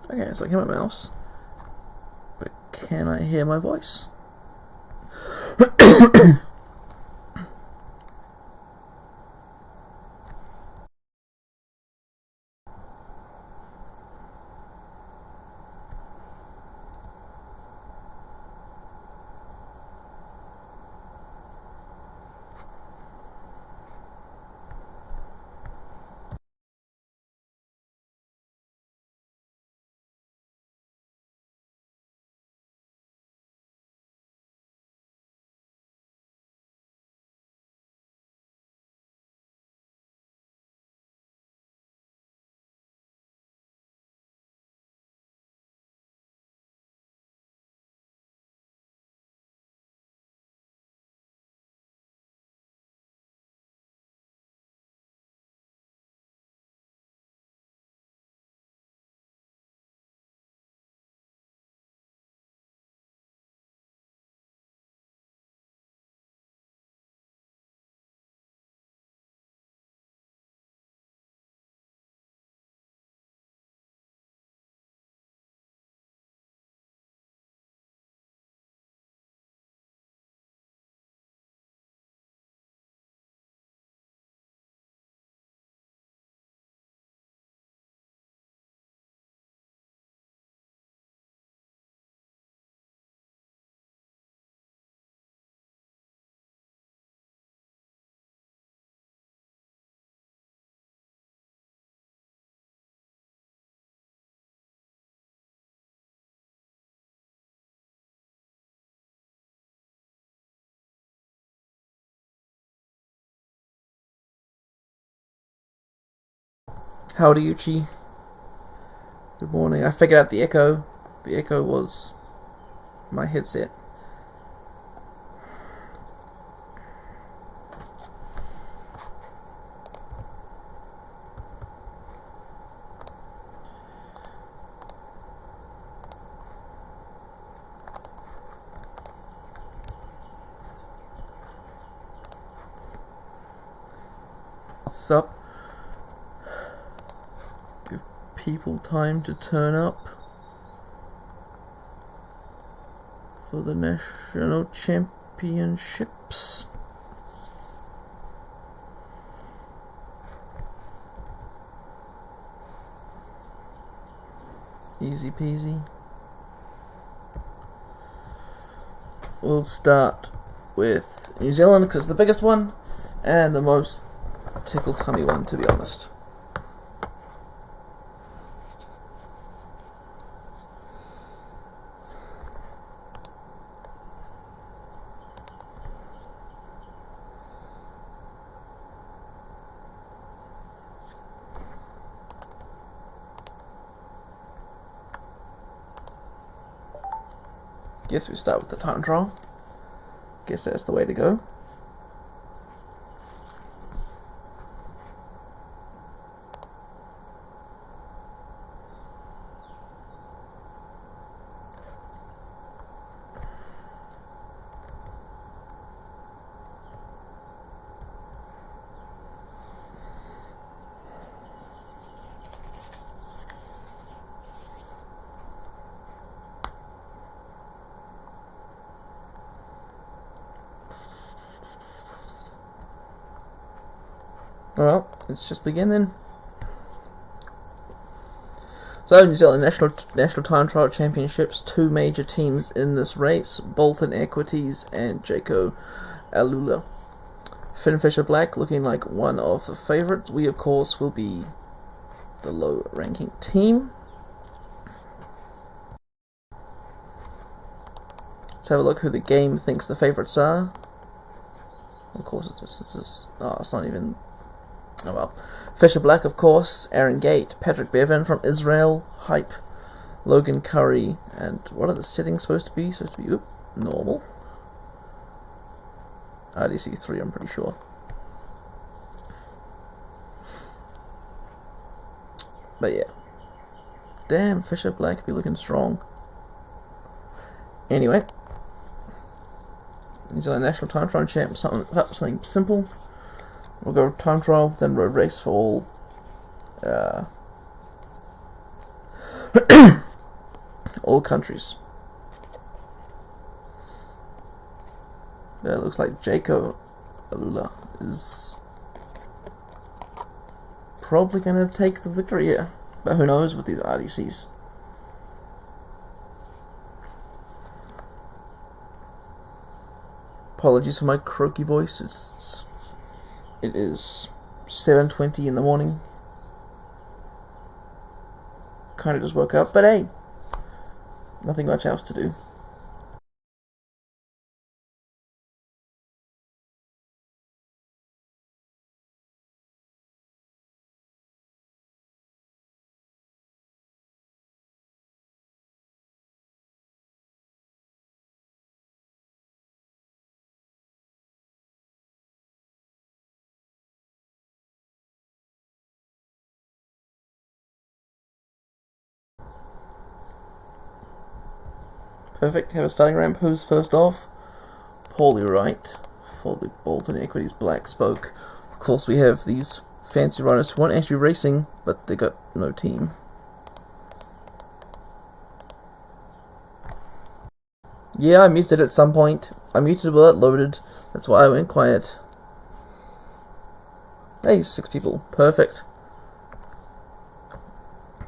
Okay, so I can hear my mouse, but can I hear my voice? Howdy, Uchi. Good morning. I figured out the echo. The echo was my headset. Sup? Give people time to turn up for the national championships. Easy peasy. We'll start with New Zealand because it's the biggest one and the most tickle tummy one, to be honest. Guess we start with the time trial. Guess that's the way to go. Well, let's just begin then. So, New Zealand National Time Trial Championships, two major teams in this race, Bolton Equities and Jaco Alula. Finn Fisher Black looking like one of the favourites. We, of course, will be the low-ranking team. Let's have a look who the game thinks the favourites are. Of course, it's not even... Oh well. Fisher Black, of course, Aaron Gate, Patrick Bevan from Israel, Hype, Logan Curry, and what are the settings supposed to be? Normal. RDC 3, I'm pretty sure. But yeah. Damn, Fisher Black be looking strong. Anyway. New Zealand National Time Trial Champ, something simple. We'll go time trial, then road race for all All countries. It looks like Jaco Alula is probably going to take the victory here. But who knows with these RDCs. Apologies for my croaky voice. It is 7:20 in the morning. Kind of just woke up, but hey, nothing much else to do. Perfect. Have a starting ramp. Who's first off? Paulie Wright for the Bolton Equities Black Spoke. Of course, we have these fancy riders who weren't actually racing, but they got no team. Yeah, I muted at some point. I muted while it loaded. That's why I went quiet. Hey, 6 people. Perfect.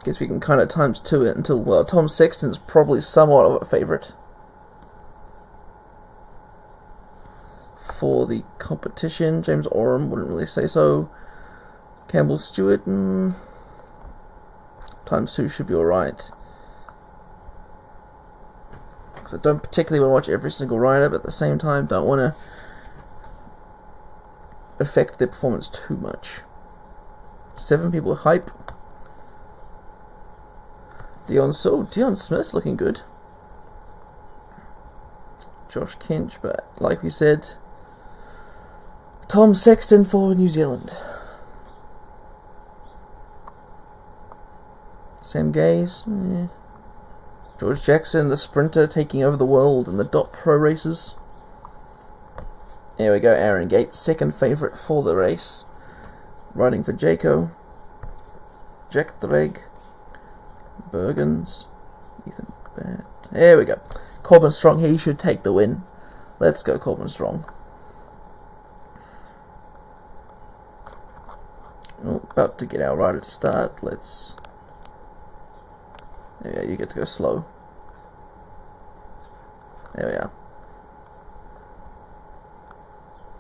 Guess we can kind of times 2 it until, well, Tom Sexton's probably somewhat of a favourite for the competition. James Oram wouldn't really say so. Campbell Stewart, times 2 should be alright. Because I don't particularly want to watch every single rider, but at the same time don't want to affect their performance too much. 7 people hype. Dion Smith's looking good. Josh Kinch, but like we said, Tom Sexton for New Zealand. Sam Gaze, George Jackson, the sprinter, taking over the world in the DOT Pro races. There we go, Aaron Gates, second favourite for the race. Riding for Jaco. Jack Dreg. Bergens. Ethan Batt. There we go. Corbin Strong, he should take the win. Let's go, Corbin Strong. Oh, about to get our rider to start. Let's... There we go, you get to go slow. There we are.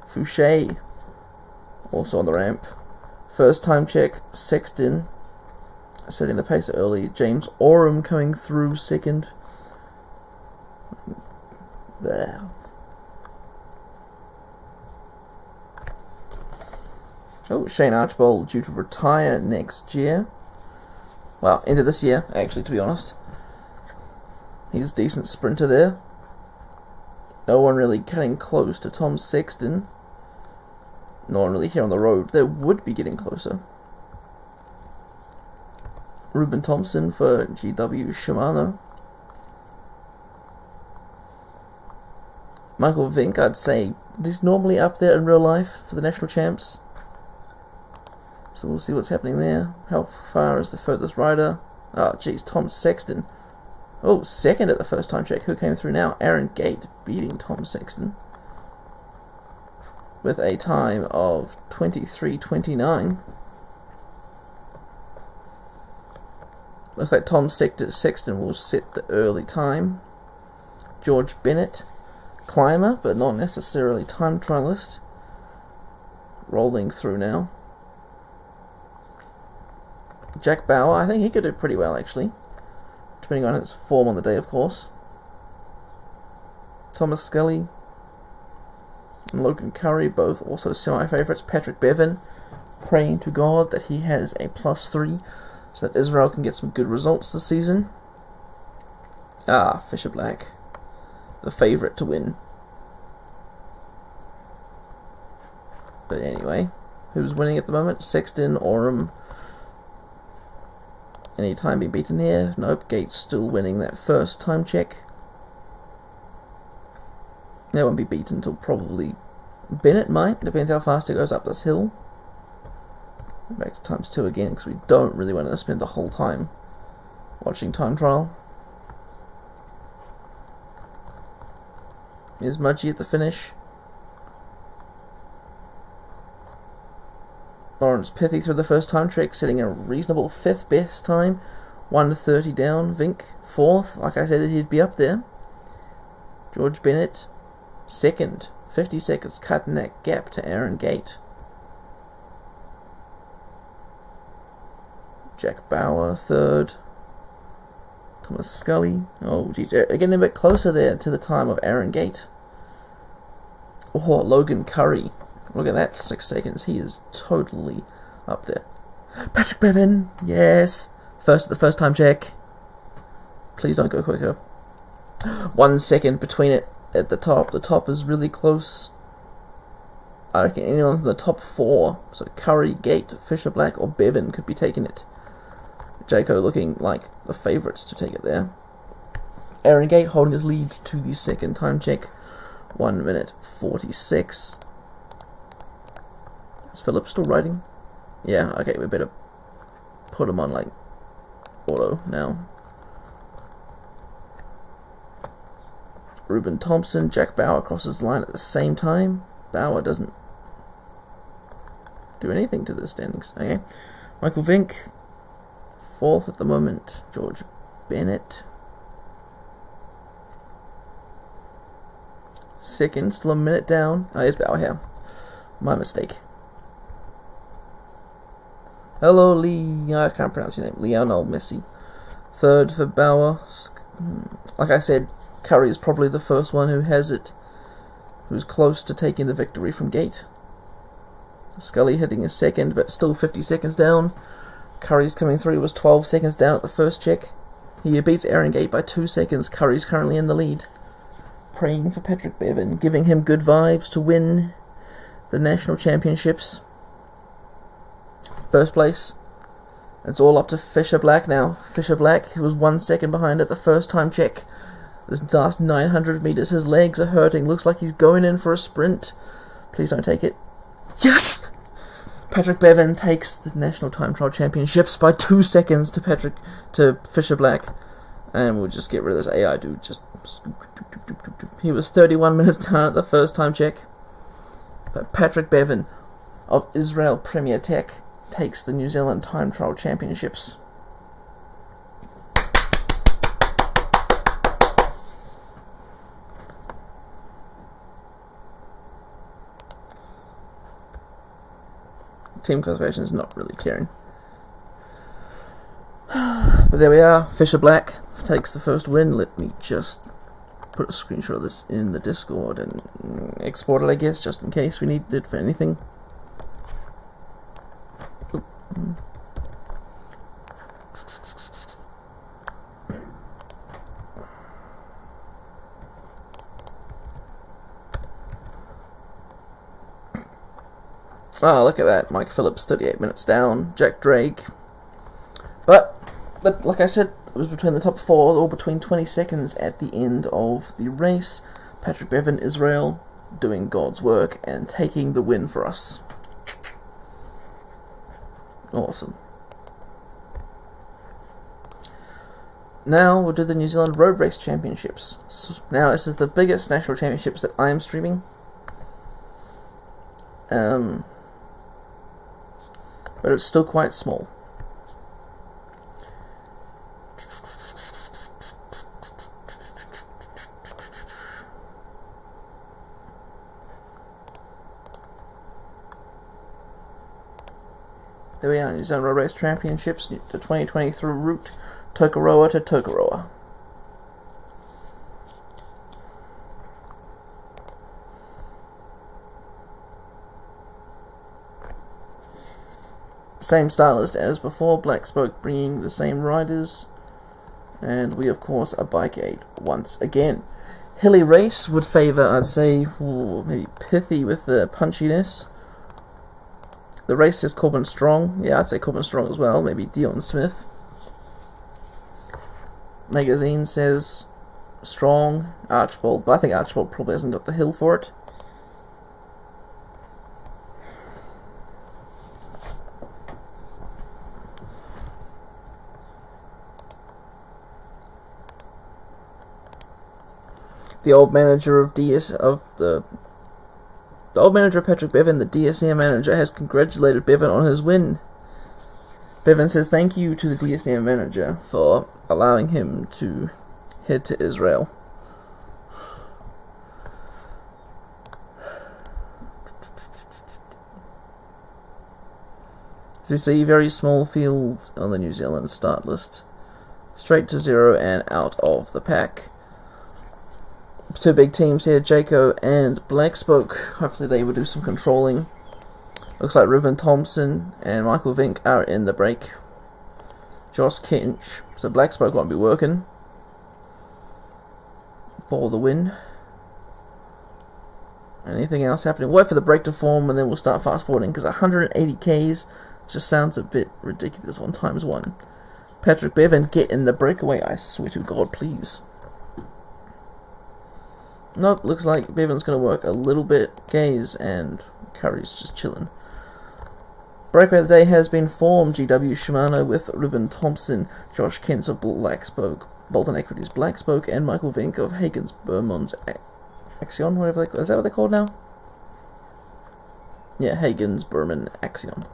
Fouché, also on the ramp. First time check, Sexton setting the pace early. James Oram coming through second. There. Oh, Shane Archbold due to retire next year. Well, into this year, actually, to be honest. He's a decent sprinter there. No one really getting close to Tom Sexton. No one really here on the road. They would be getting closer. Ruben Thompson for GW Shimano. Michael Vink, I'd say he's normally up there in real life for the national champs. So we'll see what's happening there. How far is the furthest rider? Oh, geez, Tom Sexton. Oh, second at the first time check. Who came through now? Aaron Gate beating Tom Sexton with a time of 23:29. Looks like Tom Sexton will set the early time. George Bennett, climber, but not necessarily time trialist. Rolling through now. Jack Bauer, I think he could do pretty well actually, depending on his form on the day, of course. Thomas Scully and Logan Curry, both also semi-favourites. Patrick Bevan, praying to God that he has a +3, so that Israel can get some good results this season. Fisher Black, the favourite to win. But anyway, who's winning at the moment? Sexton, Oram. Any time being beaten here? Nope, Gates still winning that first time check. That won't be beaten until probably Bennett might, depends how fast it goes up this hill. Back to times 2 again, because we don't really want to spend the whole time Watching time trial. Is Mudgy at the finish. Lawrence Pithy through the first time trick, setting a reasonable 5th best time. 1:30 down. Vink 4th. Like I said, he'd be up there. George Bennett 2nd. 50 seconds cutting that gap to Aaron Gate. Jack Bauer 3rd. Thomas Scully. Oh, geez. Getting a bit closer there to the time of Aaron Gate. Oh, Logan Curry. Look at that, 6 seconds. He is totally up there. Patrick Bevan, yes. The first time check. Please don't go quicker. 1 second between it at the top. The top is really close. I reckon anyone from the top 4, so Curry, Gate, Fisher Black, or Bevan could be taking it. Jaco looking like the favourites to take it there. Aaron Gate holding his lead to the second time check. 1 minute 46. Is Philip still writing? Yeah, okay, we better put him on like auto now. Ruben Thompson, Jack Bauer crosses the line at the same time. Bauer doesn't do anything to the standings. Okay. Michael Vink, 4th at the moment. George Bennett, 2nd, still a minute down. Oh, here's Bauer here. My mistake. Hello, Lee. I can't pronounce your name. Lionel Messi. 3rd for Bauer. Like I said, Curry is probably the first one who has it, who's close to taking the victory from Gate. Scully hitting a 2nd, but still 50 seconds down. Curry's coming through. He was 12 seconds down at the first check. He beats Aaron Gate by 2 seconds. Curry's currently in the lead. Praying for Patrick Bevan, giving him good vibes to win the national championships. First place. It's all up to Fisher Black now. Fisher Black, who was 1 second behind at the first time check. This last 900 meters, his legs are hurting. Looks like he's going in for a sprint. Please don't take it. Yes! Patrick Bevan takes the national time trial championships by 2 seconds to Fisher Black. And we'll just get rid of this AI dude. He was 31 minutes down at the first time check. But Patrick Bevan of Israel Premier Tech takes the New Zealand time trial championships. Team Conservation is not really caring. But there we are. Fisher Black takes the first win. Let me just put a screenshot of this in the Discord and export it, I guess, just in case we need it for anything. Ah, look at that. Mike Phillips, 38 minutes down. Jack Drake. But like I said, it was between the top 4, all between 20 seconds at the end of the race. Patrick Bevan, Israel, doing God's work and taking the win for us. Awesome. Now we'll do the New Zealand Road Race Championships. Now this is the biggest national championships that I am streaming. But it's still quite small. There we are, New Zealand Road Race Championships, the 2023 route, Tokoroa to Tokoroa. Same stylist as before, Black Spoke bringing the same riders, and we of course are Bike 8 once again. Hilly Race would favour, I'd say, maybe Pithy with the punchiness. The race says Corbin Strong, yeah, I'd say Corbin Strong as well, maybe Dion Smith. Magazine says Strong, Archibald, but I think Archibald probably hasn't got the hill for it. The old manager of the old manager of Patrick Bevan, the DSM manager, has congratulated Bevan on his win. Bevan says thank you to the DSM manager for allowing him to head to Israel. So we see very small field on the New Zealand start list. Straight to 0 and out of the pack. Two big teams here, Jaco and Blackspoke. Hopefully they will do some controlling. Looks like Ruben Thompson and Michael Vink are in the break. Josh Kinch. So Blackspoke won't be working for the win. Anything else happening? Wait for the break to form and then we'll start fast forwarding, because 180 Ks just sounds a bit ridiculous on ×1. Patrick Bevan, get in the breakaway, I swear to God, please. Nope, looks like Bevan's going to work a little bit. Gaze and Curry's just chilling. Breakaway of the day has been formed. GW Shimano with Ruben Thompson, Josh Kent's of Blackspoke, Bolton Equities Blackspoke, and Michael Vink of Hagen's Bermon's Axion, whatever they call. Is that what they're called now? Yeah, Hagen's Berman Axion.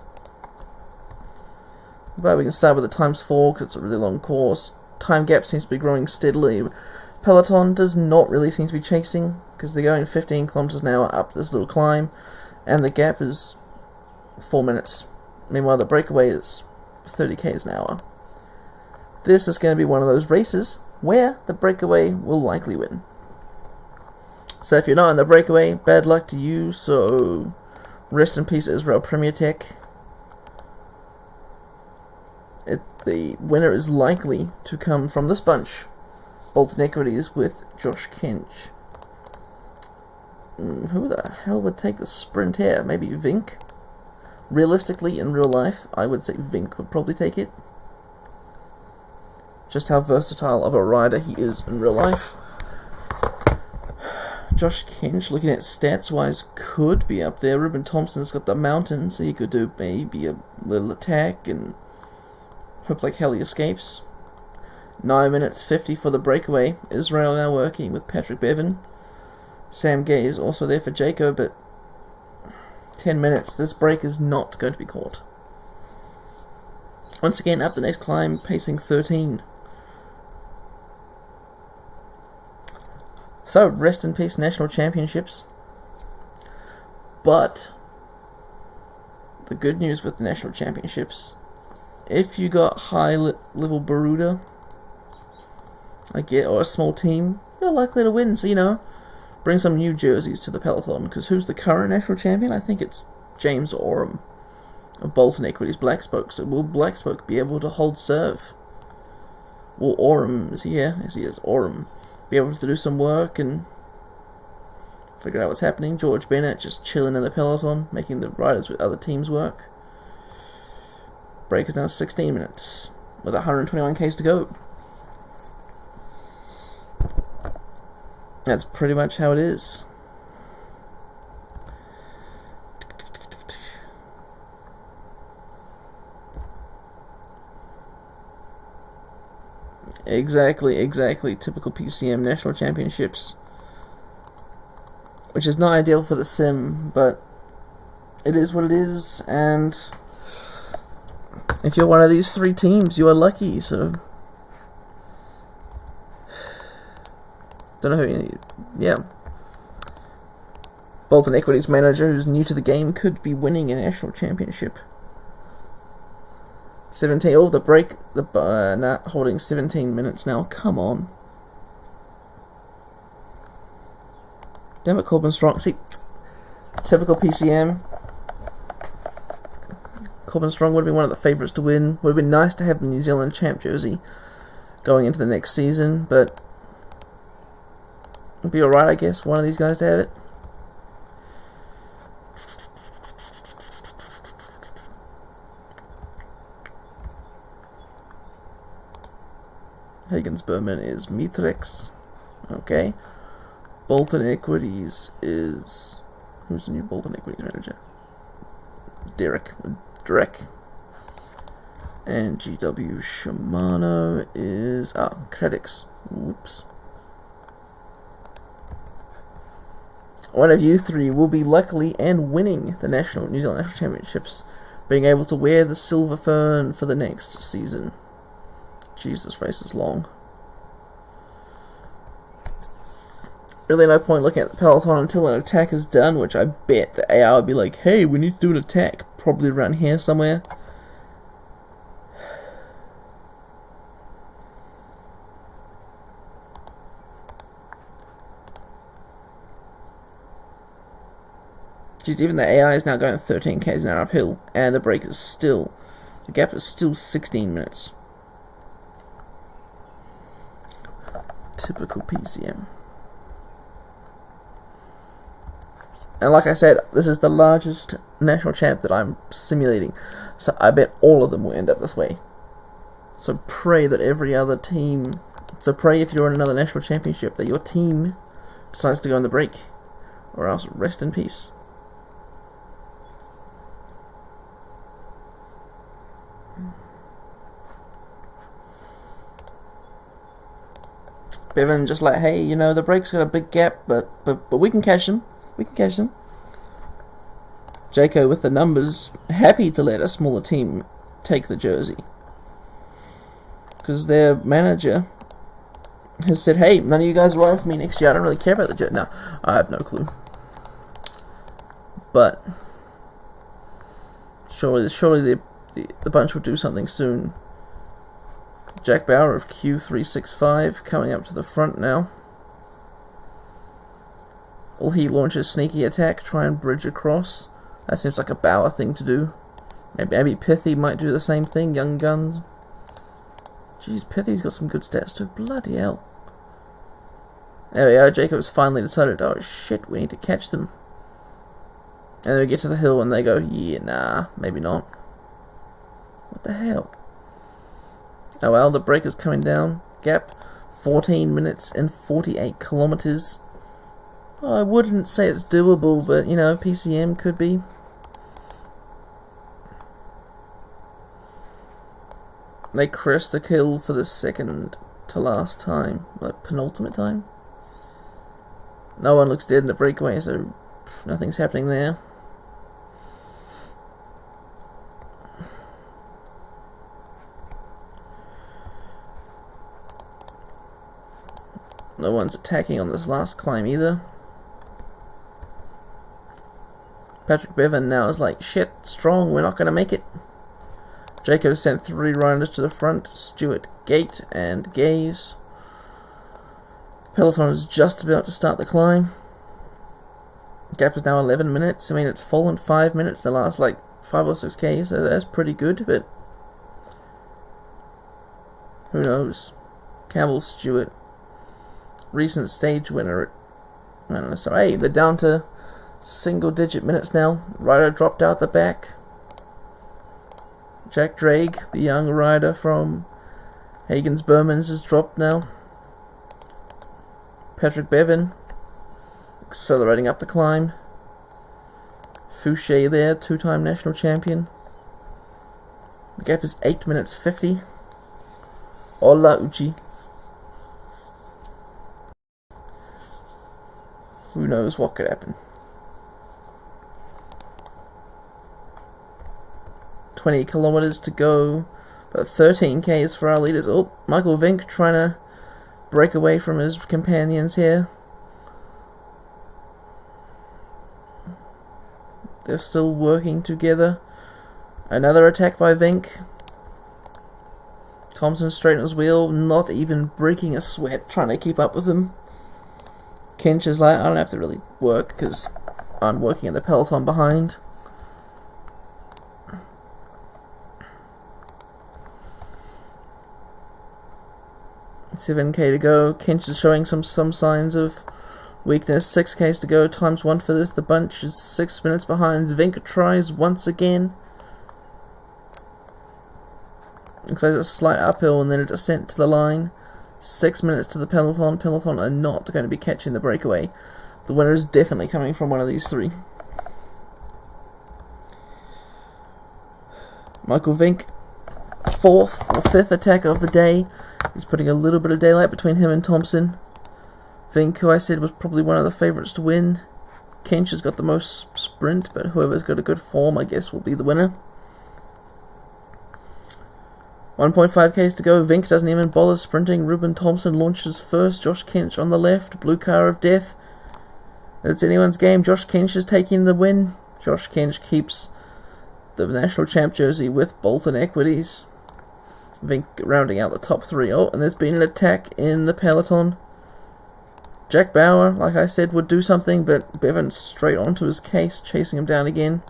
But we can start with the ×4 because it's a really long course. Time gap seems to be growing steadily. Peloton does not really seem to be chasing because they're going 15 kilometers an hour up this little climb, and the gap is 4 minutes. Meanwhile, the breakaway is 30 km an hour. This is going to be one of those races where the breakaway will likely win. So if you're not in the breakaway, bad luck to you. So rest in peace, Israel Premier Tech. The winner is likely to come from this bunch. Bolton Equities with Josh Kinch. Who the hell would take the sprint here? Maybe Vink? Realistically, in real life, I would say Vink would probably take it. Just how versatile of a rider he is in real life. Josh Kinch, looking at stats-wise, could be up there. Ruben Thompson's got the mountain, so he could do maybe a little attack and hope like hell he escapes. 9 minutes 50 for the breakaway. Israel now working with Patrick Bevan. Sam Gay is also there for Jaco, but 10 minutes. This break is not going to be caught. Once again, up the next climb, pacing 13. So, rest in peace, National Championships. But the good news with the National Championships, if you got high-level Baruda, or a small team, you're likely to win. So, bring some new jerseys to the peloton. Because who's the current national champion? I think it's James Oram of Bolton Equities Blackspoke. So will Blackspoke be able to hold serve? Will Oram, is he here? Yes, he is. Oram be able to do some work and figure out what's happening? George Bennett just chilling in the peloton, making the riders with other teams work. Break is now 16 minutes with 121 Ks to go. That's pretty much how it is. Exactly. Typical PCM National Championships. Which is not ideal for the sim, but it is what it is, and if you're one of these three teams, you are lucky, so don't know who you need. Yeah. Bolton Equities manager who's new to the game could be winning a national championship. 17. Oh, the break. Not holding 17 minutes now. Come on. Damn it, Corbin Strong. See, typical PCM. Corbin Strong would have been one of the favourites to win. Would have been nice to have the New Zealand champ jersey going into the next season, but it'd be alright, I guess, for one of these guys to have it. Hagen's Berman is Mitrex. Okay. Bolton Equities is... Who's the new Bolton Equities manager? Derek. And GW Shimano is... Credix. Whoops. one of you three will be luckily and winning the New Zealand National Championships, being able to wear the silver fern for the next season. Jeez, this race is long. Really no point looking at the peloton until an attack is done, which I bet the AI would be like, hey, we need to do an attack, probably around here somewhere. Jeez, even the AI is now going 13 k's an hour uphill, and the gap is still 16 minutes. Typical PCM. And like I said, this is the largest national champ that I'm simulating, so I bet all of them will end up this way. So pray that every other team... So pray if you're in another national championship that your team decides to go on the break, or else rest in peace. Bevan just like, hey, you know, the break's got a big gap, but we can catch them. We can catch them. Jaco with the numbers, happy to let a smaller team take the jersey. Because their manager has said, hey, none of you guys ride for me next year. I don't really care about the jersey. No, I have no clue. But surely the bunch will do something soon. Jack Bauer of Q365 coming up to the front now. Will he launch a sneaky attack, try and bridge across? That seems like a Bauer thing to do. Maybe Pithy might do the same thing, Young Guns. Jeez, Pithy's got some good stats too. Bloody hell. There we go, Jacob's finally decided, oh shit, we need to catch them. And then we get to the hill and they go, yeah, nah, maybe not. What the hell? Oh well, the break is coming down. Gap, 14 minutes and 48 kilometers. I wouldn't say it's doable, but, you know, PCM could be. They crest the kill for the second to last time. Like, penultimate time. No one looks dead in the breakaway, so nothing's happening there. No one's attacking on this last climb either. Patrick Bevan now is like, shit, strong, we're not going to make it. Jaco sent 3 riders to the front, Stewart, Gate, and Gaze. Peloton is just about to start the climb. Gap is now 11 minutes. I mean, it's fallen 5 minutes the last, like, 5 or 6 Ks, so that's pretty good, but who knows? Campbell, Stewart, recent stage winner. I don't know, so hey, they're down to single-digit minutes now. Rider dropped out the back. Jack Drake, the young rider from Hagen's Bermans, has dropped now. Patrick Bevan accelerating up the climb. Fouché there, 2-time national champion. The gap is 8 minutes 50. Ola Uchi. Who knows what could happen. 20 kilometers to go, about 13 Ks for our leaders. Oh, Michael Vink trying to break away from his companions here. They're still working together. Another attack by Vink. Thompson straightens wheel, not even breaking a sweat, trying to keep up with him. Kinch is like, I don't have to really work because I'm working in the peloton behind. $7K to go. Kinch is showing some signs of weakness. 6Ks to go. Times 1 for this. The bunch is 6 minutes behind. Vink tries once again. Looks like a slight uphill and then a descent to the line. 6 minutes to the peloton. Peloton are not going to be catching the breakaway. The winner is definitely coming from one of these 3. Michael Vink, 4th or 5th attack of the day. He's putting a little bit of daylight between him and Thompson. Vink, who I said was probably one of the favourites to win, Kench has got the most sprint, but whoever's got a good form, I guess, will be the winner. 1.5Ks to go. Vink doesn't even bother sprinting. Ruben Thompson launches first. Josh Kench on the left. Blue car of death. It's anyone's game. Josh Kench is taking the win. Josh Kench keeps the national champ jersey with Bolton equities. Vink rounding out the top 3. Oh, and there's been an attack in the peloton. Jack Bauer, like I said, would do something, but Bevan straight onto his case, chasing him down again.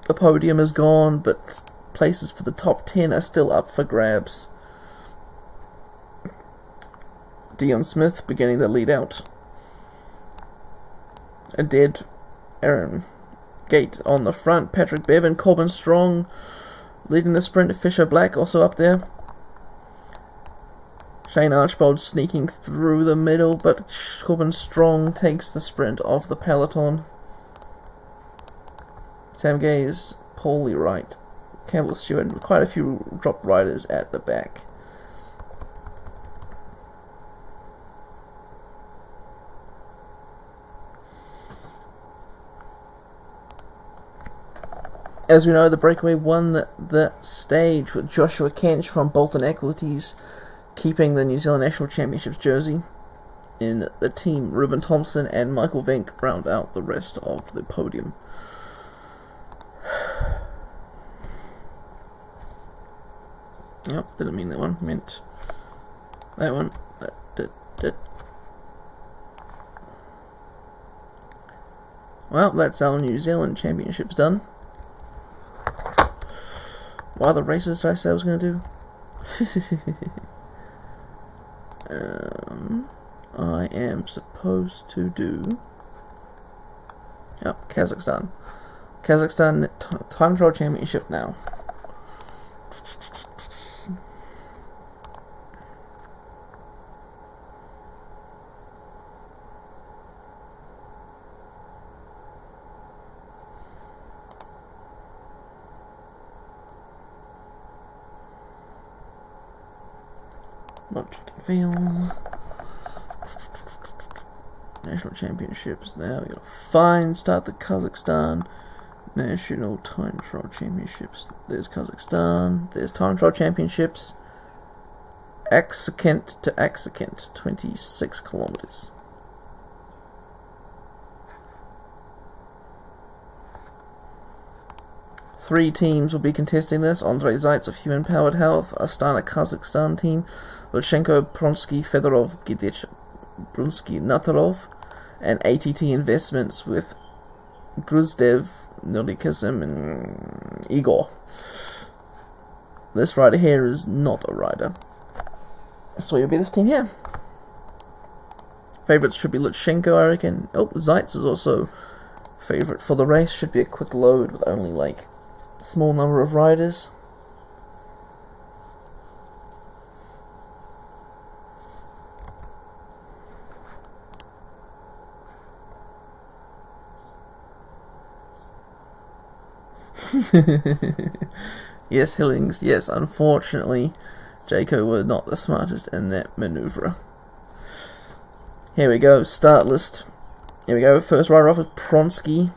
The podium is gone, but places for the top 10 are still up for grabs. Dion Smith beginning the lead out. A dead Aaron Gate on the front. Patrick Bevan, Corbin Strong leading the sprint. Fisher Black also up there. Shane Archbold sneaking through the middle, but Corbin Strong takes the sprint off the peloton. Sam Gaze, Paulie Wright, Campbell Stewart, and quite a few drop riders at the back. As we know, the breakaway won the stage with Joshua Kench from Bolton Equities keeping the New Zealand National Championships jersey. In the team, Ruben Thompson and Michael Vink round out the rest of the podium. Yep, didn't mean that one. Meant that one. That. Well, that's our New Zealand Championships done. What other races did I say I was going to do? I am supposed to do... Oh, Kazakhstan. Kazakhstan Time Trial Championship now. Not checking film. National Championships. Now we gotta start the Kazakhstan National Time Trial Championships. There's Kazakhstan. There's Time Trial Championships. Aksakent to Aksakent, 26 kilometers. Three teams will be contesting this. Andrei Zaitz of Human Powered Health, Astana Kazakhstan team, Lutsenko, Pronsky, Fedorov, Gidic, Brunsky, Natarov, and ATT Investments with Gruzdev, Nolikazim, and Igor. This rider here is not a rider. So you'll be this team here. Favorites should be Lutsenko, I reckon. Oh, Zaitz is also favorite for the race. Should be a quick load with only like small number of riders. Yes, Hillings, yes, unfortunately, Jaco were not the smartest in that maneuver. Here we go, start list. Here we go, first rider off is Pronsky.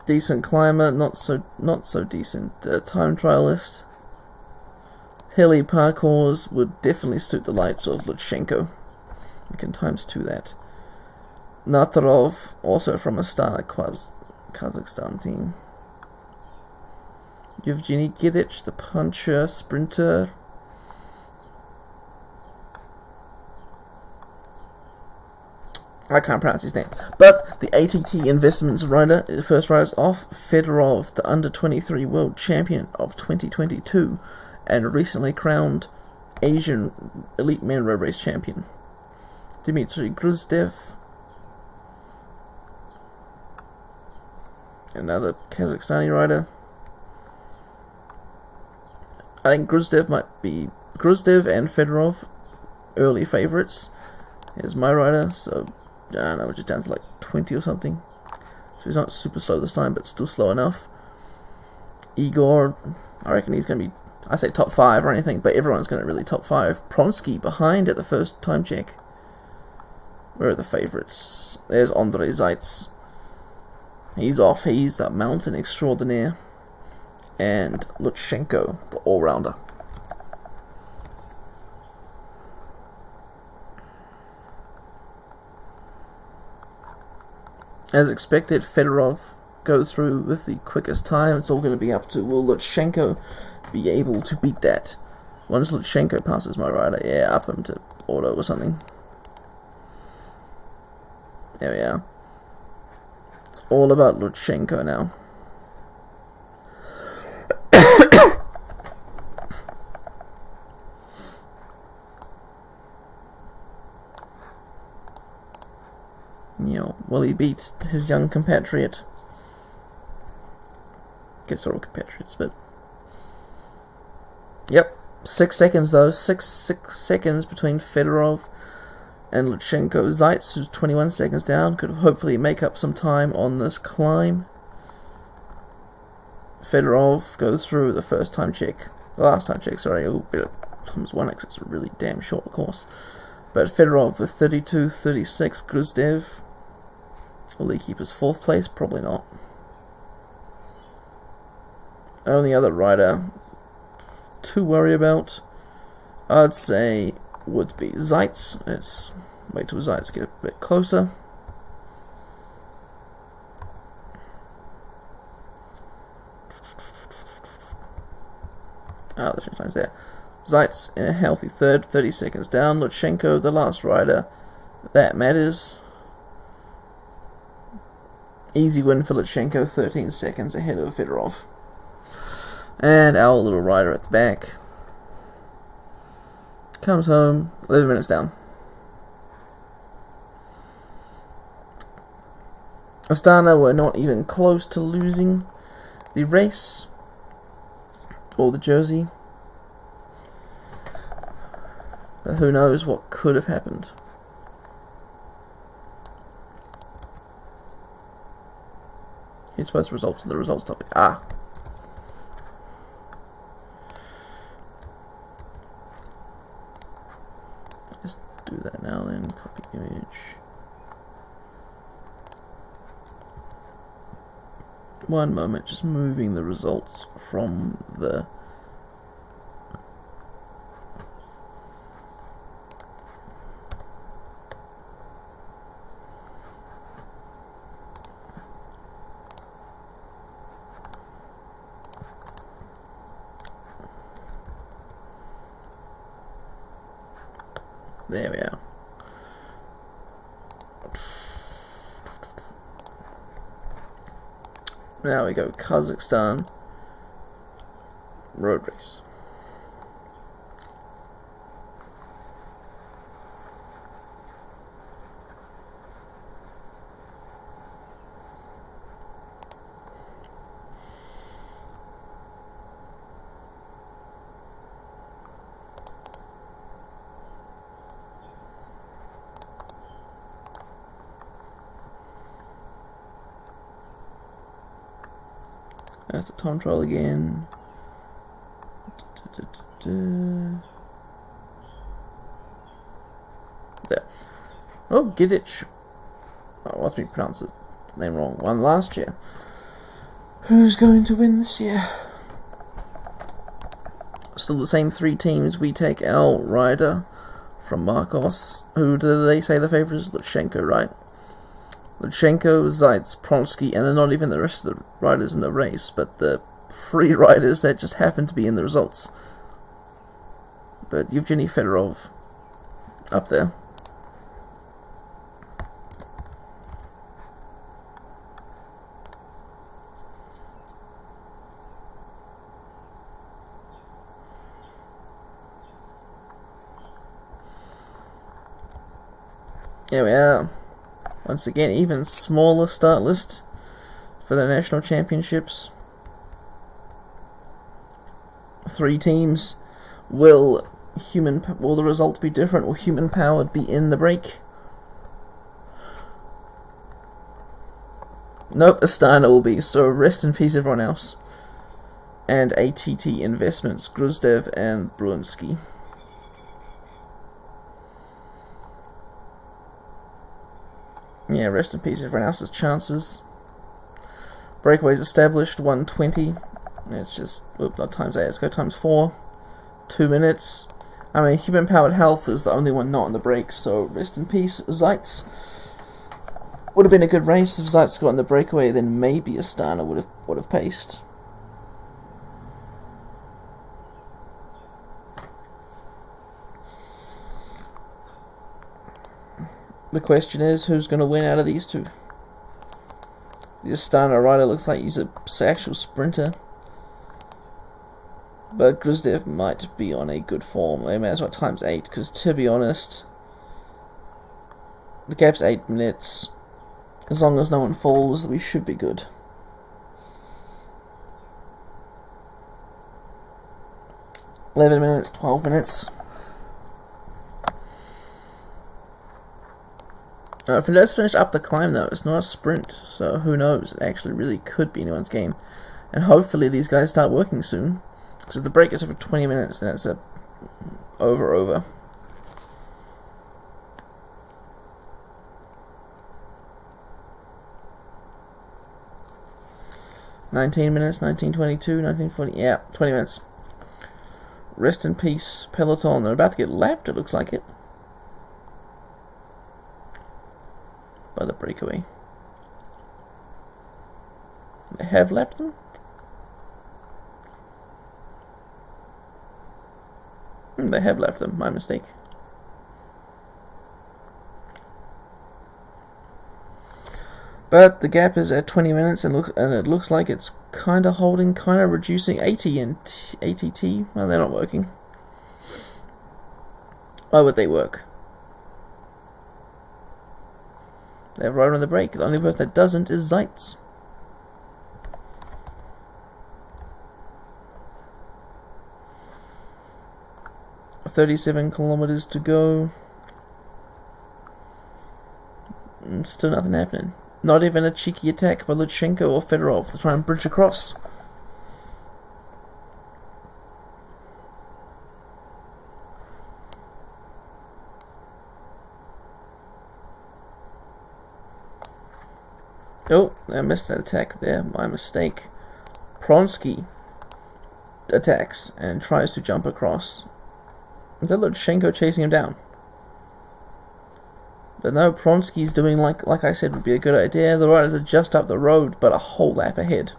Decent climber, not so decent time trialist. Hilly parkours would definitely suit the likes of Lutsenko. We can ×2 that. Natarov, also from Astana Kazakhstan team. Yevgeny Gidic, the puncher, sprinter. I can't pronounce his name. But the ATT Investments rider, the first rider is off. Fedorov, the under-23 world champion of 2022 and recently crowned Asian Elite Men Road Race champion. Dmitry Gruzdev, another Kazakhstani rider. I think Gruzdev and Fedorov early favourites. Here's my rider, so I don't know, we're just down to like 20 or something. So he's not super slow this time, but still slow enough. Igor, I reckon he's going to be I say top 5 or anything, but everyone's going to really top 5. Pronsky behind at the first time check. Where are the favourites? There's Andrei Zaitz. He's off. He's a mountain extraordinaire. And Lutsenko, the all-rounder. As expected, Fedorov goes through with the quickest time. It's all going to be up to, will Lutsenko be able to beat that? Once Lutsenko passes my rider, yeah, up him to auto or something. There we are. It's all about Lutsenko now. Will he beat his young compatriot? Guess they're all compatriots, but... Yep, 6 seconds though. 6 seconds between Fedorov and Lutsenko. Zaitz, who's 21 seconds down, could hopefully make up some time on this climb. Fedorov goes through the first time check. The last time check, sorry. It becomes 1 because it's a really damn short course. But Fedorov with 32.36. Gruzdev. Will he keep his 4th place? Probably not. Only other rider to worry about, I'd say, would be Zaitz. Let's wait till Zaitz get a bit closer. The finish line's there. Zaitz in a healthy 3rd, 30 seconds down. Lutsenko, the last rider that matters. Easy win for Lutsenko, 13 seconds ahead of Fedorov. And our little rider at the back comes home 11 minutes down. Astana were not even close to losing the race or the jersey. But who knows what could have happened. Here's supposed to results in the results topic. Let's do that now then. Copy image. 1 moment, just moving the results from the there we are. Now we go Kazakhstan road race. That's the time trial again. There. Oh, Gidic. Oh, what's me pronounced his name wrong? Won last year. Who's going to win this year? Still the same 3 teams. We take our rider from Marcos. Who do they say the favourite is? Lutsenko, right? Lutsenko, Zaitz, Pronsky, and they're not even the rest of the riders in the race, but the 3 riders that just happen to be in the results. But Yevgeny Fedorov up there. Here we are. Once again, even smaller start list for the national championships. 3 teams. Will the result be different? Will human powered be in the break? Nope, Astana will be. So rest in peace, everyone else. and ATT Investments, Gruzdev and Brunsky. Yeah, rest in peace everyone else's chances. Breakaways established, 120. It's just, not times 8, let's go times 4. 2 minutes. I mean, human powered health is the only one not on the breaks, so rest in peace, Zeitz. Would have been a good race if Zeitz got on the breakaway, then maybe Astana would have paced. The question is, who's going to win out of these two? The Astana rider looks like he's a actual sprinter. But Gruzdev might be on a good form. They may as well times 8, because to be honest, the gap's 8 minutes. As long as no one falls, we should be good. $11 minutes, 12 minutes. If it does finish up the climb though, it's not a sprint, so who knows, it actually really could be anyone's game. And hopefully these guys start working soon, because if the break is over 20 minutes, then it's a over. 19 minutes, 19:22, 19:40, yeah, 20 minutes. Rest in peace, Peloton. They're about to get lapped, it looks like it, by the breakaway. They have lapped them? They have lapped them, my mistake. But the gap is at 20 minutes, and it looks like it's kind of holding, kind of reducing. AT and ATT, well, they're not working. Why would they work? They're right on the break. The only person that doesn't is Zeitz. $37 kilometers to go. And still nothing happening. Not even a cheeky attack by Lutsenko or Fedorov to try and bridge across. Oh, I missed an attack there, my mistake. Pronsky attacks and tries to jump across. Is that Lutsenko chasing him down? But no, Pronsky's doing like I said would be a good idea. The riders are just up the road, but a whole lap ahead.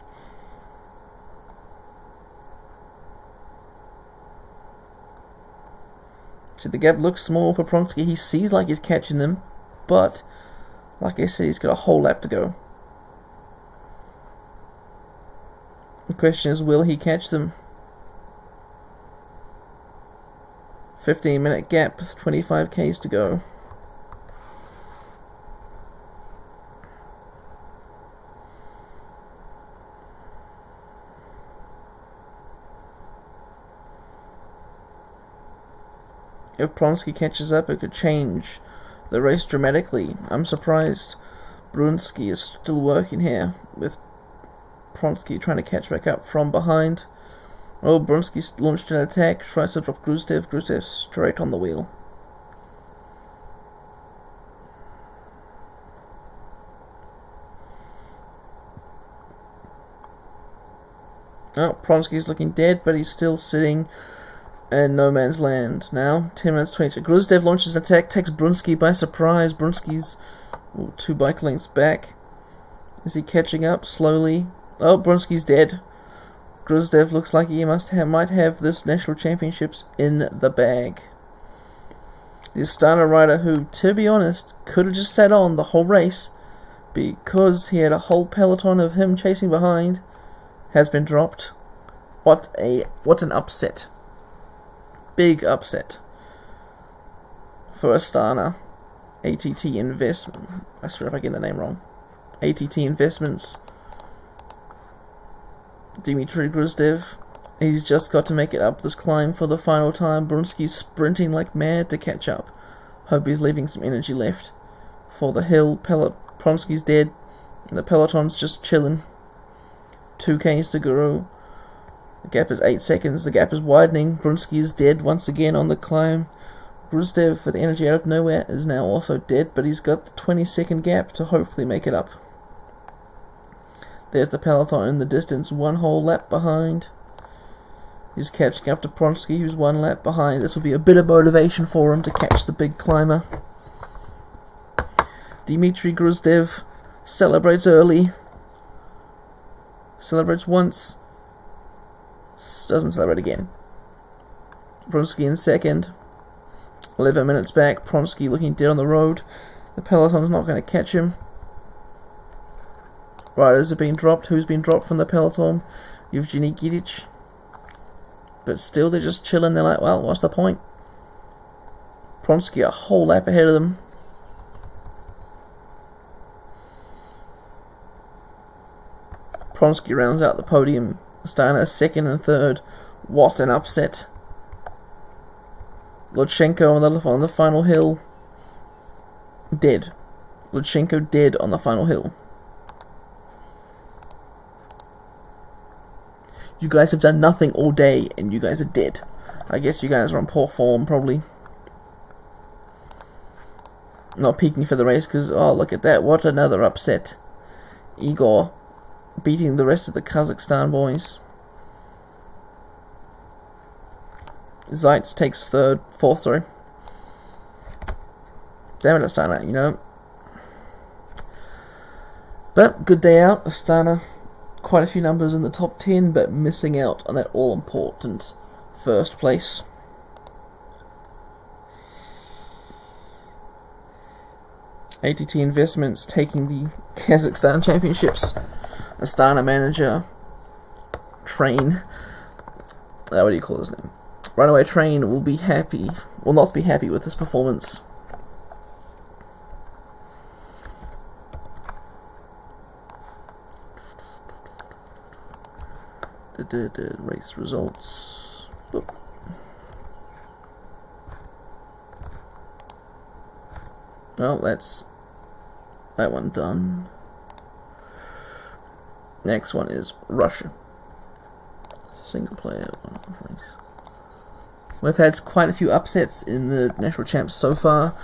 See, the gap looks small for Pronsky. He sees like he's catching them, but like I said, he's got a whole lap to go. The question is, will he catch them? 15-minute gap with 25 Ks to go. If Pronsky catches up, it could change the race dramatically. I'm surprised Brunsky is still working here, with Pronsky trying to catch back up from behind. Oh, Brunsky launched an attack, tries to drop Gruzdev. Gruzdev straight on the wheel. Oh, Pronsky's looking dead, but he's still sitting in no man's land now. 10 minutes 22. Gruzdev launches an attack, takes Brunsky by surprise. Brunsky's 2 bike lengths back. Is he catching up slowly? Oh, Brunsky's dead. Gruzdev looks like he might have this national championships in the bag. The Astana rider, who, to be honest, could have just sat on the whole race because he had a whole peloton of him chasing behind, has been dropped. What an upset. Big upset for Astana. ATT Investment. I swear if I get the name wrong. ATT Investments. Dmitry Gruzdev. He's just got to make it up this climb for the final time. Brunsky's sprinting like mad to catch up. Hope he's leaving some energy left for the hill. Pronsky's dead. And the peloton's just chilling. 2 Ks to go. The gap is 8 seconds. The gap is widening. Brunsky is dead once again on the climb. Gruzdev, with energy out of nowhere, is now also dead, but he's got the 20-second gap to hopefully make it up. There's the peloton in the distance, 1 whole lap behind. He's catching up to Pronsky, who's 1 lap behind. This will be a bit of motivation for him to catch the big climber. Dmitry Gruzdev celebrates early. Celebrates once. Doesn't celebrate again. Pronsky in second. 11 minutes back. Pronsky looking dead on the road. The peloton's not going to catch him. Riders have been dropped. Who's been dropped from the peloton? Evgeny Gidich. But still, they're just chilling. They're like, well, what's the point? Pronsky a whole lap ahead of them. Pronsky rounds out the podium. Astana second and third. What an upset. Lutsenko on the final hill. Dead. Lutsenko dead on the final hill. You guys have done nothing all day and you guys are dead. I guess you guys are on poor form, probably. Not peaking for the race because, oh, look at that. What another upset. Igor beating the rest of the Kazakhstan boys. Zeitz takes fourth, sorry. Damn it, Astana, you know. But, good day out, Astana. Quite a few numbers in the top 10, but missing out on that all-important first place. ATT Investments taking the Kazakhstan Championships. Astana manager, Train. What do you call his name? Runaway Train will not be happy with this performance. The race results. Oop. Well, that's that one done. Next one is Russia. Single player race. We've had quite a few upsets in the national champs so far.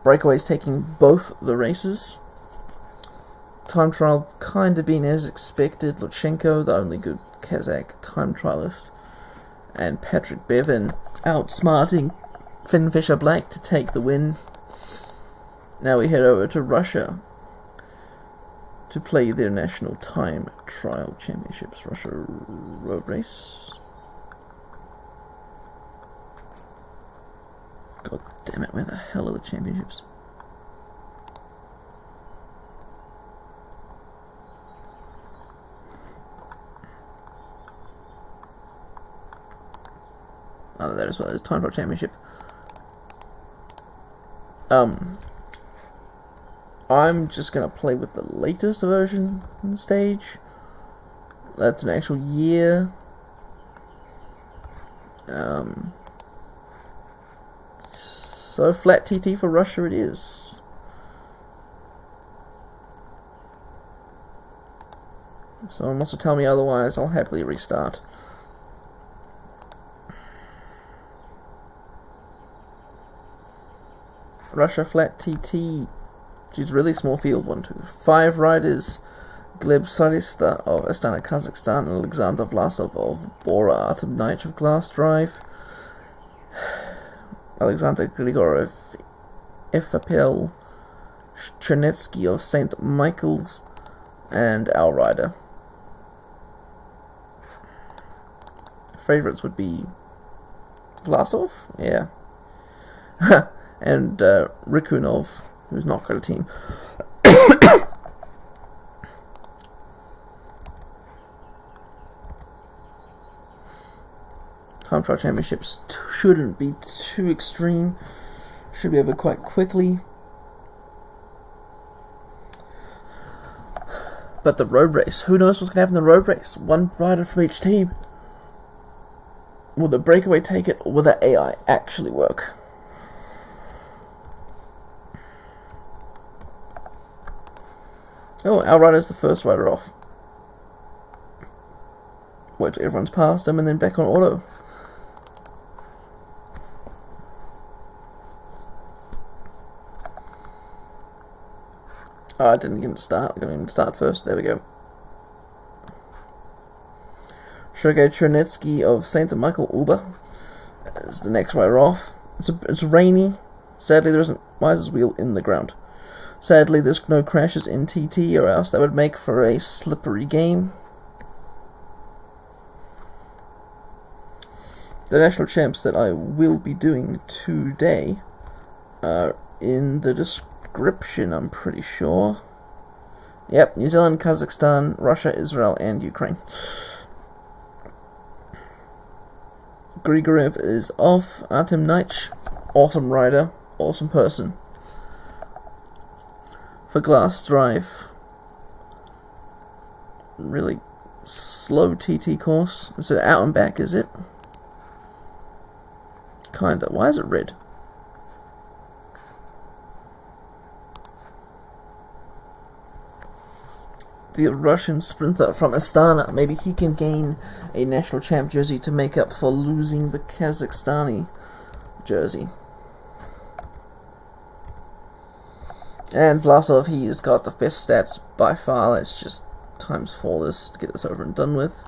Breakaways taking both the races. Time trial kind of been as expected. Lutsenko, the only good Kazakh time trialist, and Patrick Bevan outsmarting Finn Fisher-Black to take the win. Now we head over to Russia to play their national time trial championships. Russia road race. God damn it, where the hell are the championships? Oh, that is what it is. Time trial championship. I'm just gonna play with the latest version on the stage. That's an actual year. So flat TT for Russia it is. If someone wants to tell me otherwise, I'll happily restart. Russia flat TT. She's really small field, 1, 2, 5 riders. Gleb Sarista of Astana, Kazakhstan, and Alexander Vlasov of Bora Atom Nich of Glass Drive. Alexander Grigorov, Efapel, Chernetsky of St. Michael's, and our rider. Favorites would be Vlasov, yeah. And Rikunov, who's not got a team. Time trial championships shouldn't be too extreme. Should be over quite quickly. But the road race, who knows what's going to happen in the road race? One rider from each team. Will the breakaway take it, or will the AI actually work? Oh, our rider's the first rider off. wait till everyone's past him, and then back on auto. Oh, I didn't get him to start. I'm going to get him to start first. There we go. Sergei Chernetsky of St. Michael Uber is the next rider off. It's rainy. Sadly, there isn't Miser's wheel in the ground. Sadly, there's no crashes in TT, or else that would make for a slippery game. The national champs that I will be doing today are in the description, I'm pretty sure. Yep, New Zealand, Kazakhstan, Russia, Israel, and Ukraine. Grigorev is off. Artem Nich, awesome rider, awesome person. For Glass Drive, really slow TT course. Is it out and back, is it? Kinda. Why is it red? The Russian sprinter from Astana. Maybe he can gain a national champ jersey to make up for losing the Kazakhstani jersey. And Vlasov, he's got the best stats by far. Let's just times 4 this to get this over and done with.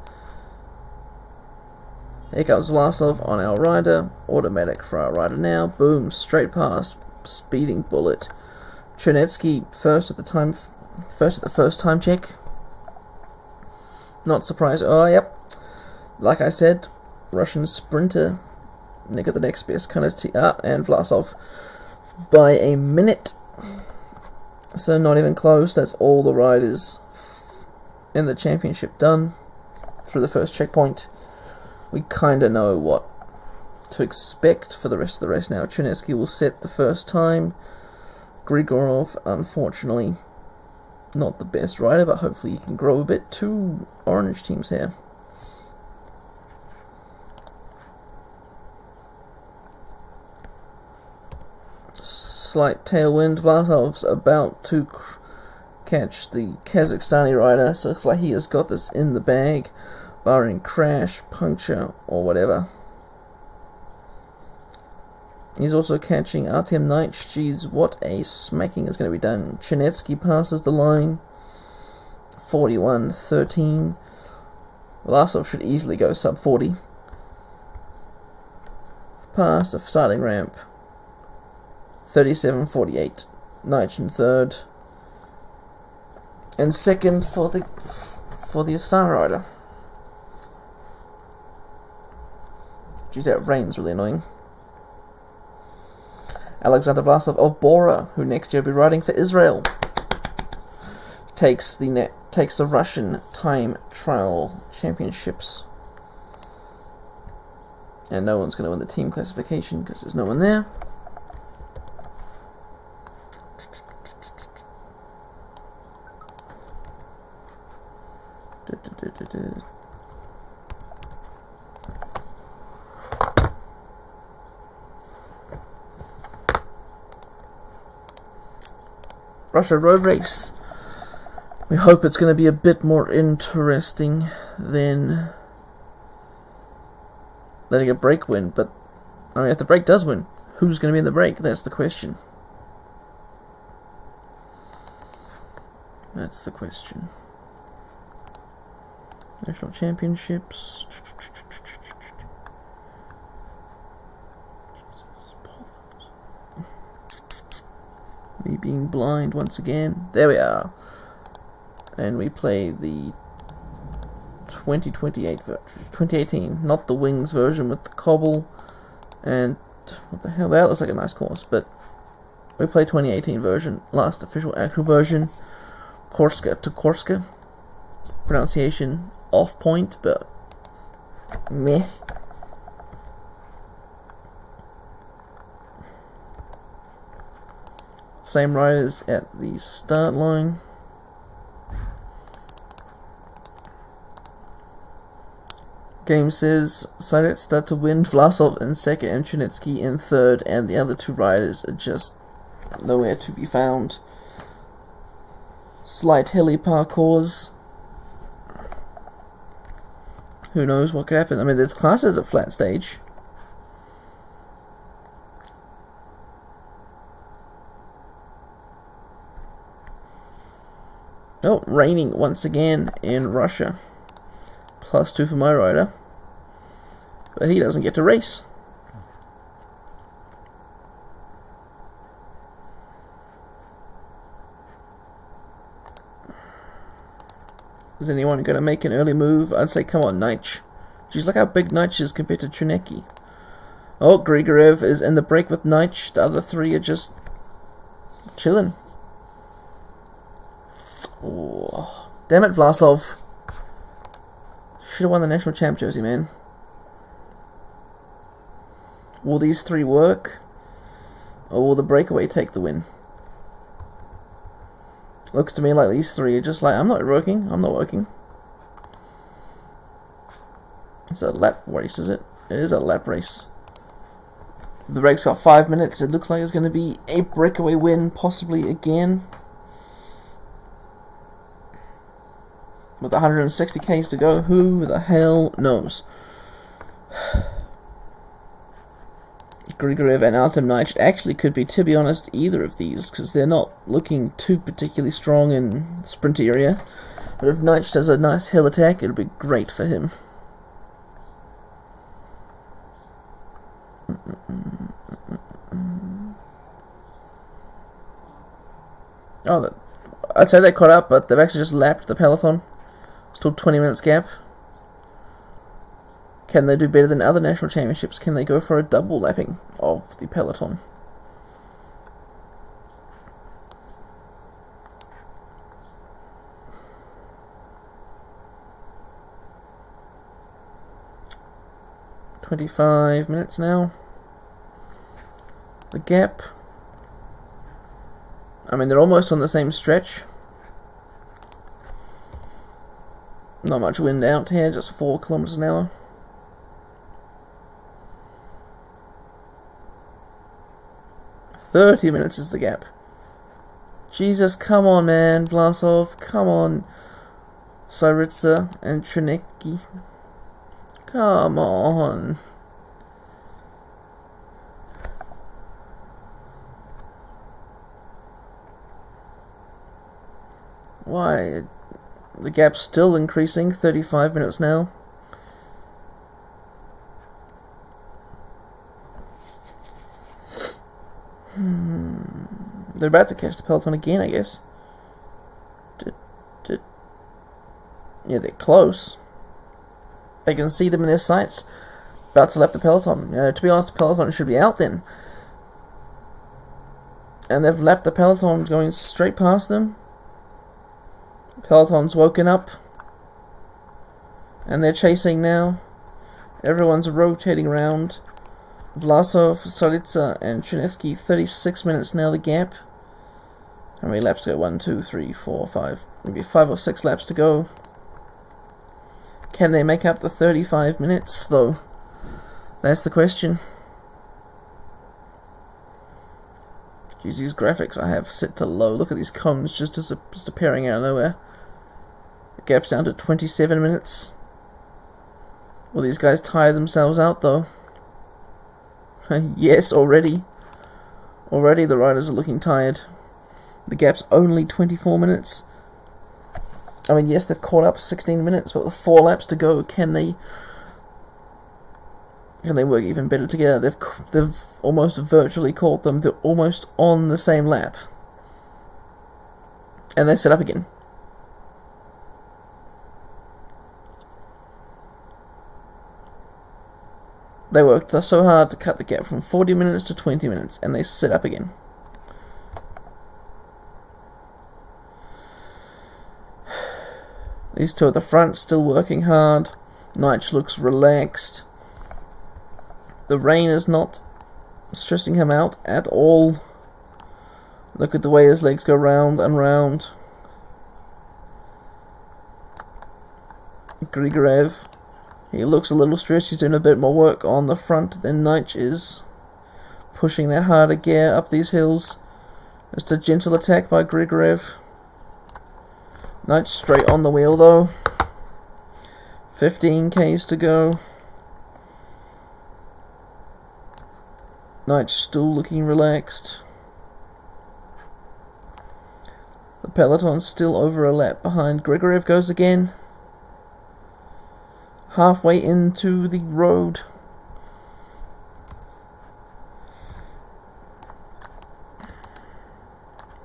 Here comes Vlasov on our rider. Automatic for our rider now. Boom, straight past. Speeding bullet. Chernetsky first at the first time check. Not surprised. Oh, yep. Like I said, Russian sprinter. Nick at the next best kind of and Vlasov by a minute. So not even close. That's all the riders in the championship done through the first checkpoint. We kind of know what to expect for the rest of the race now. Chernetsky will set the first time. Grigorov, unfortunately, not the best rider, but hopefully he can grow a bit. 2 orange teams here. Slight tailwind. Vlasov's about to catch the Kazakhstani rider, so it looks like he has got this in the bag, barring crash, puncture, or whatever. He's also catching Artem Nich. Jeez, what a smacking is going to be done. Chernetsky passes the line. 41-13. Vlasov should easily go sub 40. Pass the starting ramp. 37-48. Nich in third. And second for the Astana rider. Jeez, that rain's really annoying. Alexander Vlasov of Bora, who next year will be riding for Israel, takes the Russian time trial championships. And no one's going to win the team classification because there's no one there. Russia road race. We hope it's going to be a bit more interesting than letting a break win. But I mean, if the break does win, who's going to be in the break? That's the question. That's the question. National championships. Me being blind once again. There we are. And we play the 2018, not the Wings version with the cobble. And what the hell, that looks like a nice course, but we play 2018 version, last official actual version. Korska to Korska. Pronunciation off point, but meh. Same riders at the start line. Game says Sadet start to win, Vlasov in second and Chernetsky in third, and the other two riders are just nowhere to be found. Slight hilly parcours. Who knows what could happen? I mean, there's classes at flat stage. Oh, raining once again in Russia. +2 for my rider. But he doesn't get to race. Is anyone going to make an early move? I'd say come on, Nich. Jeez, look how big Nich is compared to Chernecki. Oh, Grigorev is in the break with Nich. The other three are just chilling. Oh, damn it, Vlasov. Should have won the national champ jersey, man. Will these three work? Or will the breakaway take the win? Looks to me like these three are just like, I'm not working. It's a lap race, is it? It is a lap race. The break's got 5 minutes. It looks like it's going to be a breakaway win, possibly again. With 160 Ks to go, who the hell knows? Grigorev and Artem Nich actually could be, to be honest, either of these, because they're not looking too particularly strong in the sprint area. But if Nich does a nice hill attack, it'll be great for him. Oh, I'd say they caught up, but they've actually just lapped the peloton. Still 20 minutes gap. Can they do better than other national championships? Can they go for a double lapping of the peloton? "25 minutes now. The gap. I mean, they're almost on the same stretch. Not much wind out here, just 4 kilometers an hour. "30 minutes is the gap. Jesus, come on, man. Vlasov, come on. Syriza and Chernecki. Come on. Why? The gap's still increasing. 35 minutes now. They're about to catch the peloton again, I guess. Yeah, they're close. They can see them in their sights. About to lap the peloton. To be honest, the peloton should be out then. And they've lapped the peloton going straight past them. Peloton's woken up. And they're chasing now. Everyone's rotating around. Vlasov, Syriza, and Chernecki, 36 minutes now the gap. How many laps to go? 1, 2, 3, 4, 5. Maybe 5 or 6 laps to go. Can they make up the 35 minutes, though? That's the question. Geez, these graphics I have set to low. Look at these cones just appearing out of nowhere. The gap's down to 27 minutes. Will these guys tire themselves out, though? Yes, already. Already the riders are looking tired. The gap's only 24 minutes. I mean, yes, they've caught up 16 minutes, but with 4 laps to go, can they work even better together? They've almost virtually caught them. They're almost on the same lap. And they set up again. They worked so hard to cut the gap from 40 minutes to 20 minutes, and they set up again. These two at the front still working hard. Nich looks relaxed. The rain is not stressing him out at all. Look at the way his legs go round and round. Grigorev, he looks a little stressed. He's doing a bit more work on the front than Nich is. Pushing that harder gear up these hills. Just a gentle attack by Grigorev. Nich straight on the wheel though. 15Ks to go. Nige still looking relaxed. The peloton's still over a lap behind. Grigoriev goes again. Halfway into the road.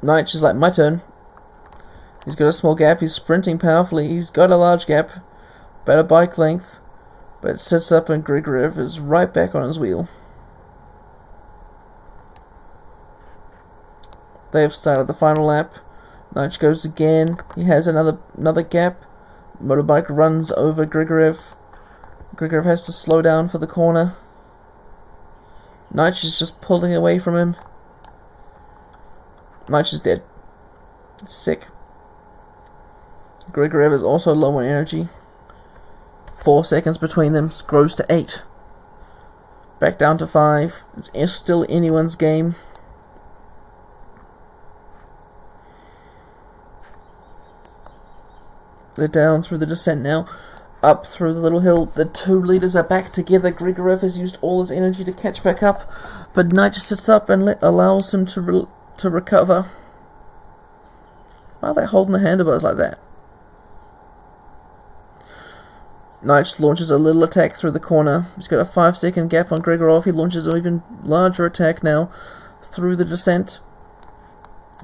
Nige is like, my turn. He's got a small gap. He's sprinting powerfully. He's got a large gap. Better bike length. But it sits up and Grigoriev is right back on his wheel. They've started the final lap. Nige goes again. He has another gap. Motorbike runs over Grigoriev. Grigoriev has to slow down for the corner. Nige is just pulling away from him. Nige is dead. Sick. Grigoriev is also low on energy. 4 seconds between them grows to 8. Back down to 5. It's still anyone's game. They're down through the descent now. Up through the little hill. The two leaders are back together. Grigoriev has used all his energy to catch back up. But Nige sits up and allows him to recover. Why are they holding the handlebars like that? Nige launches a little attack through the corner. He's got a 5-second gap on Grigoriev. He launches an even larger attack now through the descent.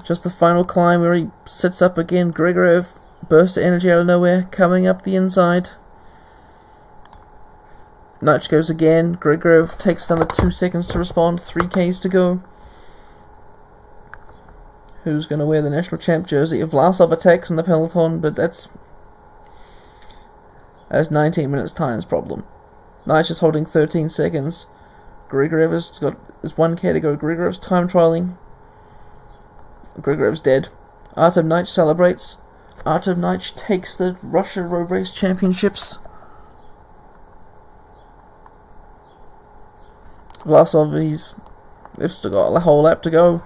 Just the final climb where he sits up again. Grigoriev, burst of energy out of nowhere, coming up the inside. Nige goes again. Grigoriev takes another 2 seconds to respond. 3Ks to go. Who's going to wear the national champ jersey? Vlasov attacks in the peloton, but that's 19 minutes times problem. Nige is holding 13 seconds. Grigoriev has got his 1K to go. Grigoriev's time trialing. Grigoriev's dead. Artem Nige celebrates. Artem Nige takes the Russia Road Race Championships. Vlasov, they've still got a whole lap to go.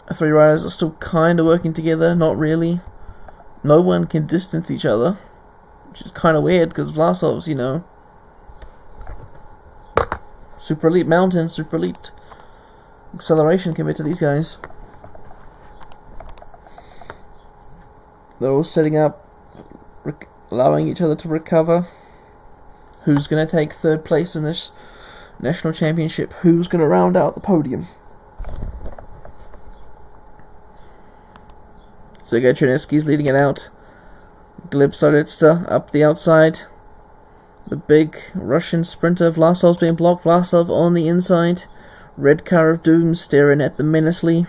The three riders are still kind of working together, not really. No one can distance each other, which is kind of weird because Vlasov's, super elite mountain, super elite acceleration compared to these guys. They're all setting up, allowing each other to recover. Who's going to take third place in this national championship? Who's going to round out the podium? Sergei Chernetsky's leading it out. Gleb Solitsa up the outside. The big Russian sprinter Vlasov's being blocked. Vlasov on the inside. Red car of doom staring at them menacingly.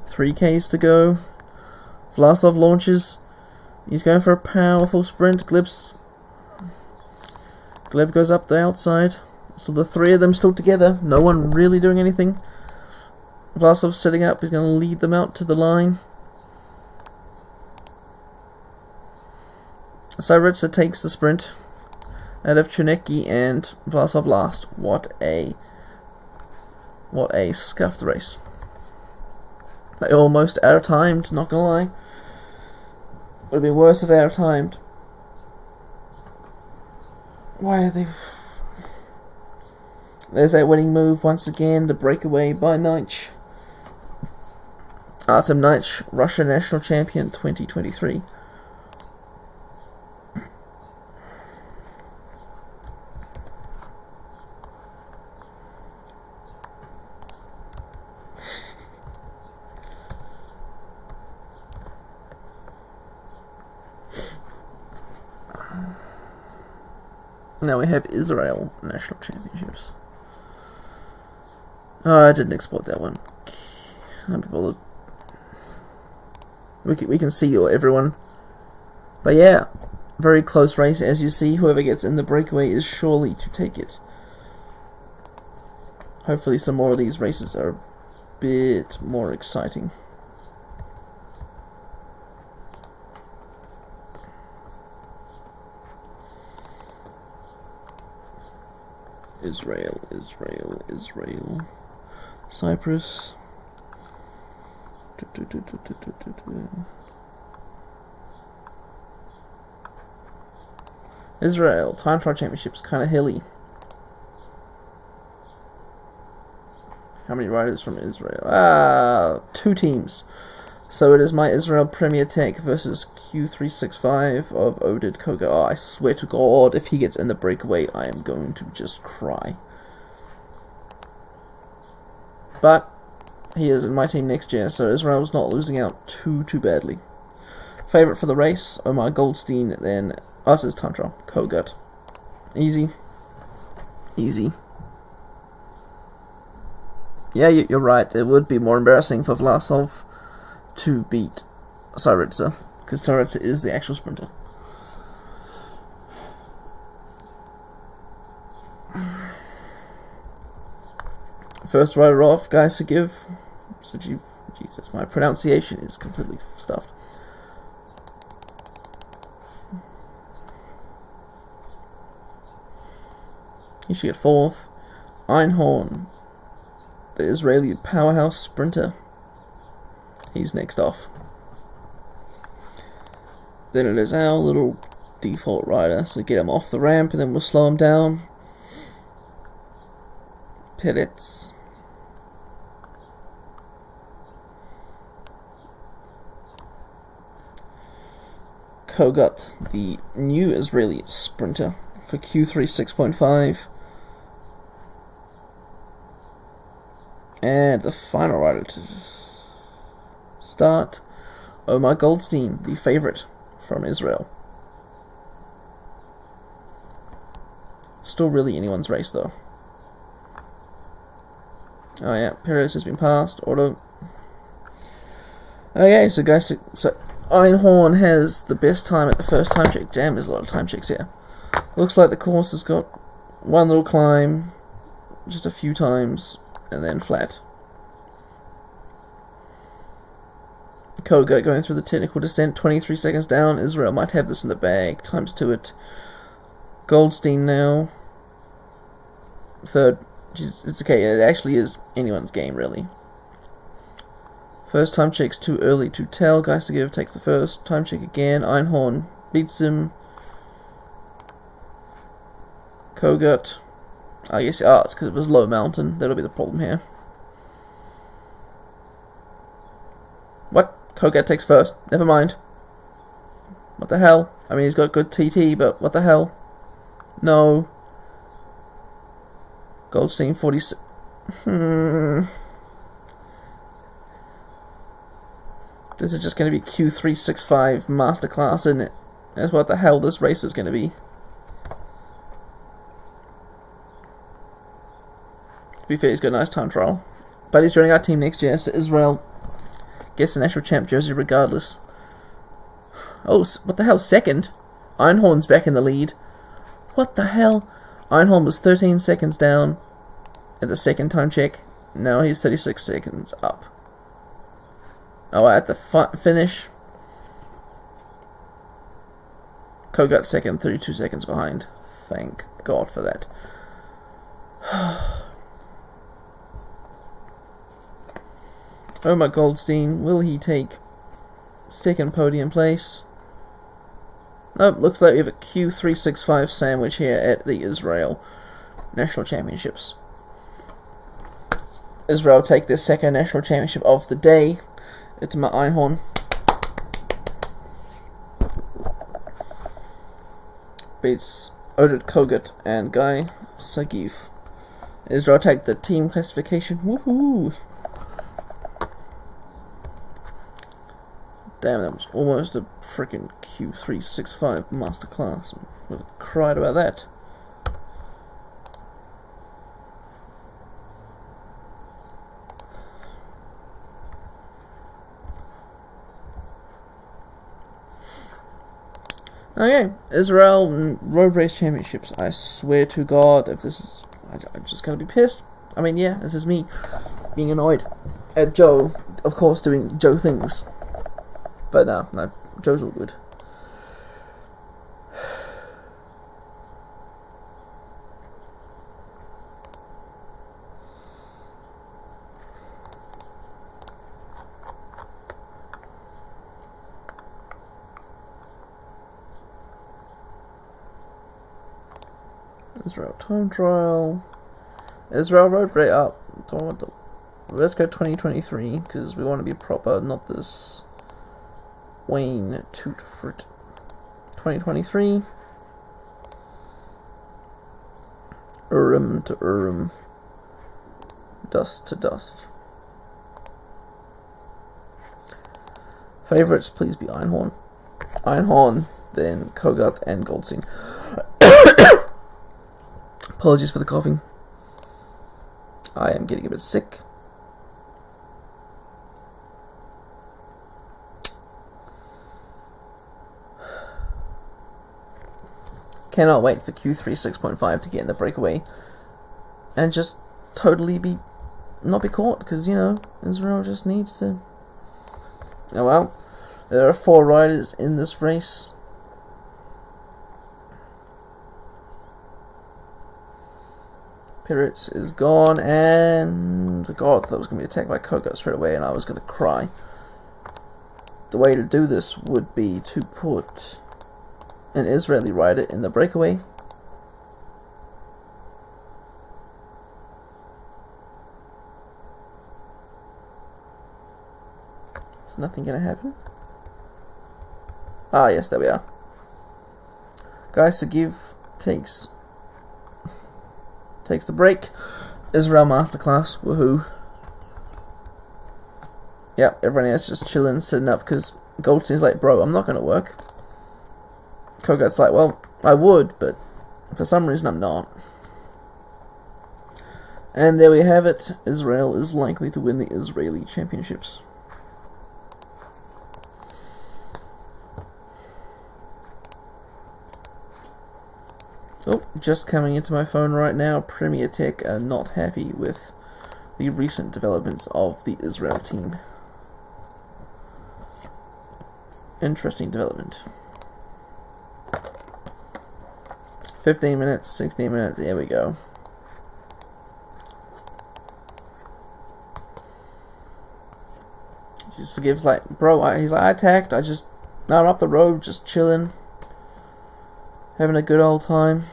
3Ks to go. Vlasov launches. He's going for a powerful sprint. Gleb goes up the outside. So the three of them still together. No one really doing anything. Vlasov's setting up. He's going to lead them out to the line. Syritsa takes the sprint out of Chernetsky and Vlasov last. What a scuffed race. They almost out-timed, not gonna lie. Would have been worse if they out-timed. Why are they... There's that winning move once again, the breakaway by Nige. Artem Nige, Russian national champion 2023. Now we have Israel National Championships. Oh, I didn't export that one. I'll be bothered. We can see everyone. But yeah, very close race as you see. Whoever gets in the breakaway is surely to take it. Hopefully some more of these races are a bit more exciting. Israel. Cyprus. Israel, time trial championships, kind of hilly. How many riders from Israel? 2 teams. So it is my Israel Premier Tech versus Q365 of Oded Koga. Oh, I swear to God, if he gets in the breakaway, I am going to just cry. But he is in my team next year, so Israel's not losing out too badly. Favorite for the race, Omar Goldstein, then us is Tantra, Kogut. Easy. Easy. Yeah, you're right, it would be more embarrassing for Vlasov to beat Saritsa, because Saritsa is the actual sprinter. First rider off, Gaisagiv. Jesus, my pronunciation is completely stuffed. He should get 4th. Einhorn, the Israeli powerhouse sprinter. He's next off. Then it is our little default rider, so get him off the ramp and then we'll slow him down. Peretz. Kogut, the new Israeli sprinter for Q3 6.5. And the final rider to start, Omar Goldstein, the favorite from Israel. Still really anyone's race though. Oh yeah, Perez has been passed. Auto. Okay, so guys, so Einhorn has the best time at the first time check. Damn, there's a lot of time checks here. Looks like the course has got one little climb, just a few times, and then flat. Koga going through the technical descent, 23 seconds down. Israel might have this in the bag. Times 2 it. Goldstein now. 3rd. It's okay, it actually is anyone's game, really. First time check's too early to tell. Geisagiv takes the first. Time check again. Einhorn beats him. Kogut. I guess, it's because it was low mountain. That'll be the problem here. What? Kogut takes first. Never mind. What the hell? I mean, he's got good TT, but what the hell? No. Goldstein 46. This is just going to be Q365 masterclass, isn't it? That's what the hell this race is going to be. To be fair, he's got a nice time trial. But he's joining our team next year, so Israel gets the national champ jersey regardless. Oh, what the hell? 2nd? Einhorn's back in the lead. What the hell? Einhorn was 13 seconds down at the 2nd time check. Now he's 36 seconds up. Oh, at the finish, Kogut 2nd, 32 seconds behind. Thank God for that. Omar Goldstein, will he take 2nd podium place? Nope, looks like we have a Q365 sandwich here at the Israel National Championships. Israel take their 2nd national championship of the day. It's my Einhorn. Beats Oded Kogut and Guy Sagiv. Israel take the team classification. Woohoo! Damn, that was almost a freaking Q365 masterclass. I would have cried about that. Okay, Israel Road Race Championships. I swear to God, if this is... I'm just gonna be pissed. I mean, yeah, this is me being annoyed at Joe, of course, doing Joe things. But no, Joe's all good. Israel time trial. Israel road rate up. Let's go 2023 because we want to be proper, not this Wayne toot fruit. 2023. Urim to Urim. Dust to dust. Favorites, please be Einhorn. Einhorn, then Kogut and Goldstein. Apologies for the coughing. I am getting a bit sick. Cannot wait for Q3 6.5 to get in the breakaway and just totally not be caught, because, you know, Israel just needs to. Oh well, there are 4 riders in this race. Pirates is gone, and God, I thought I was going to be attacked by Kogut straight away, and I was going to cry. The way to do this would be to put an Israeli rider in the breakaway. Is nothing going to happen? Ah, yes, there we are. Guy Sagiv takes the break. Israel Masterclass, woohoo. Yep, everyone else just chilling, sitting up, because Goldstein's like, bro, I'm not going to work. Kogut's like, well, I would, but for some reason I'm not. And there we have it. Israel is likely to win the Israeli Championships. Oh, just coming into my phone right now, Premier Tech are not happy with the recent developments of the Israel team. Interesting development. 15 minutes, 16 minutes, there we go. Just gives like, bro, he's like, I attacked, now I'm up the road, just chilling. Having a good old time.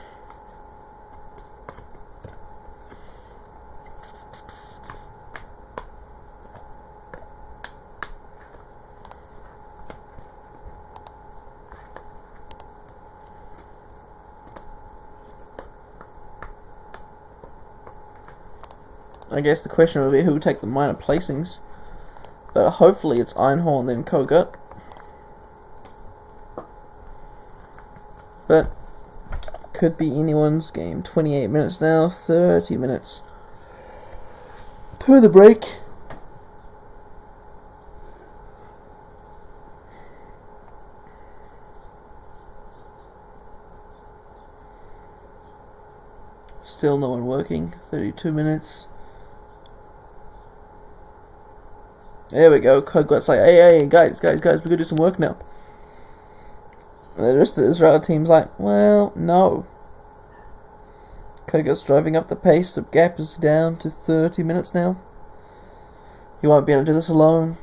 I guess the question would be who would take the minor placings. But hopefully it's Einhorn then Kogut. But could be anyone's game. 28 minutes now, 30 minutes to the break. Still no one working. 32 minutes. There we go. Kogut's like, hey, guys, we gotta do some work now. And the rest of the Israel team's like, well, no. Kogut's driving up the pace. The gap is down to 30 minutes now. He won't be able to do this alone,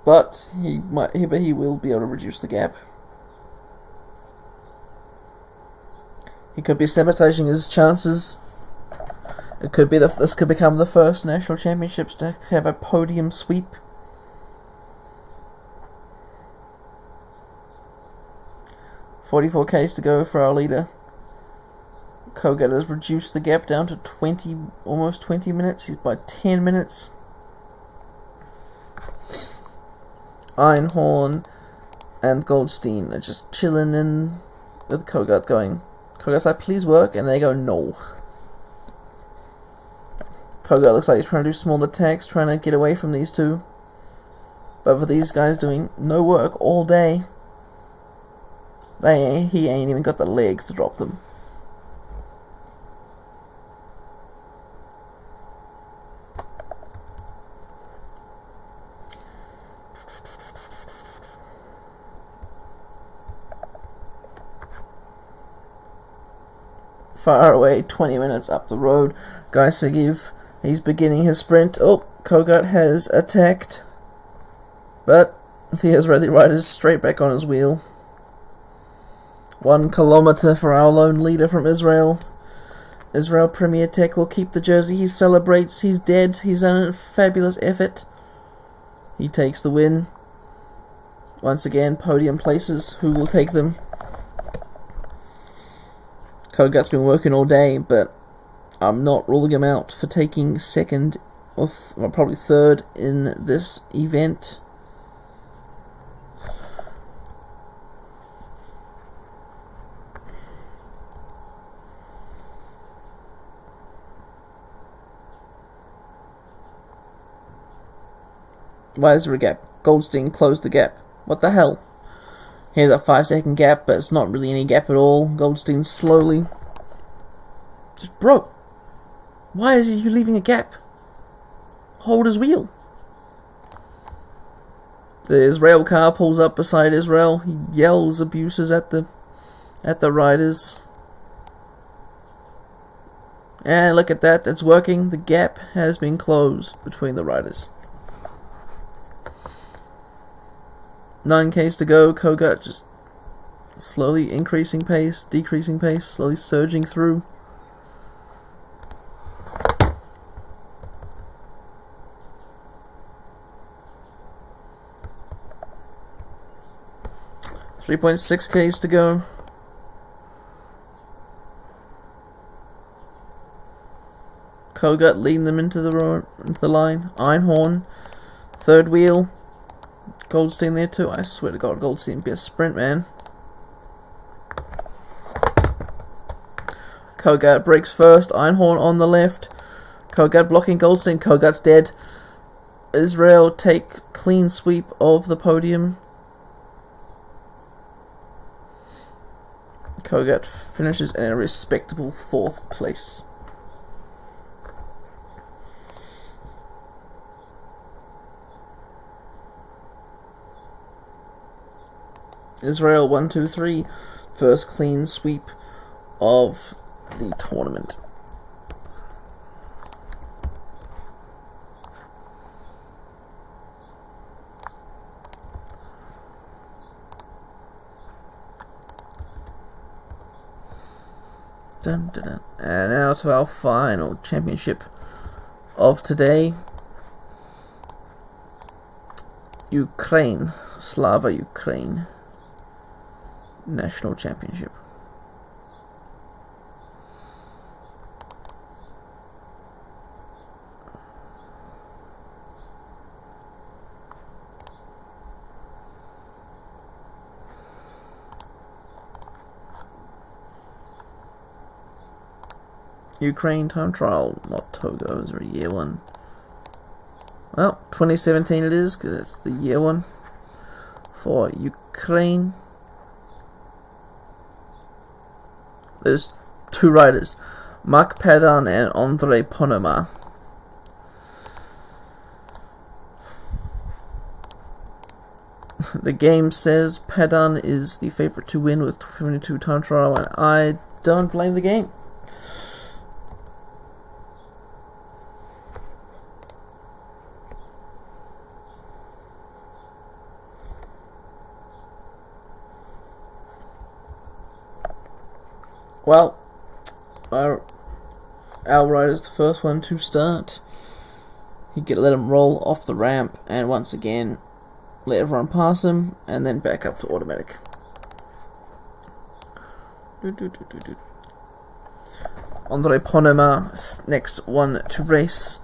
but he will be able to reduce the gap. He could be sabotaging his chances. It could be this could become the first national championships to have a podium sweep. $44Ks to go for our leader. Kogut has reduced the gap down to almost 20 minutes. He's by 10 minutes. Einhorn and Goldstein are just chilling in with Kogut going. Kogut's like, please work, and they go, no. Kogut looks like he's trying to do small attacks, trying to get away from these two. But for these guys doing no work all day, he ain't even got the legs to drop them. Far away, 20 minutes up the road. Guy Sagiv, he's beginning his sprint. Oh, Kogut has attacked. But the Israeli rider's straight back on his wheel. 1 kilometer for our lone leader from Israel. Israel Premier Tech will keep the jersey. He celebrates. He's dead. He's done a fabulous effort. He takes the win. Once again, podium places. Who will take them? Kogut's been working all day, but I'm not ruling him out for taking second or probably third in this event. Why is there a gap? Goldstein closed the gap. What the hell? Here's a 5-second gap, but it's not really any gap at all. Goldstein slowly. Just, bro, why is he leaving a gap? Hold his wheel. The Israel car pulls up beside Israel. He yells abuses at the riders. And look at that, it's working. The gap has been closed between the riders. 9Ks to go. Kogut just slowly increasing pace, decreasing pace, slowly surging through. .6 Ks to go. Kogut leading them into the line. Einhorn, third wheel. Goldstein there too. I swear to God, Goldstein be a sprint man. Kogut breaks first. Einhorn on the left. Kogut blocking Goldstein. Kogut's dead. Israel take clean sweep of the podium. Kogut finishes in a respectable 4th place. Israel 1, 2, 3, first clean sweep of the tournament. Dun, dun, dun. And now to our final championship of today. Ukraine, Slava Ukraine. National Championship. Ukraine time trial, not Togo, is a year one. Well, 2017 it is, because it's the year one for Ukraine. There's 2 riders, Mark Padan and Andrei Ponoma. The game says Padan is the favorite to win with 22 time trial, and I don't blame the game. Well, our rider's the first one to start. He could let him roll off the ramp, and once again, let everyone pass him, and then back up to automatic. Andrei Ponoma, next one to race,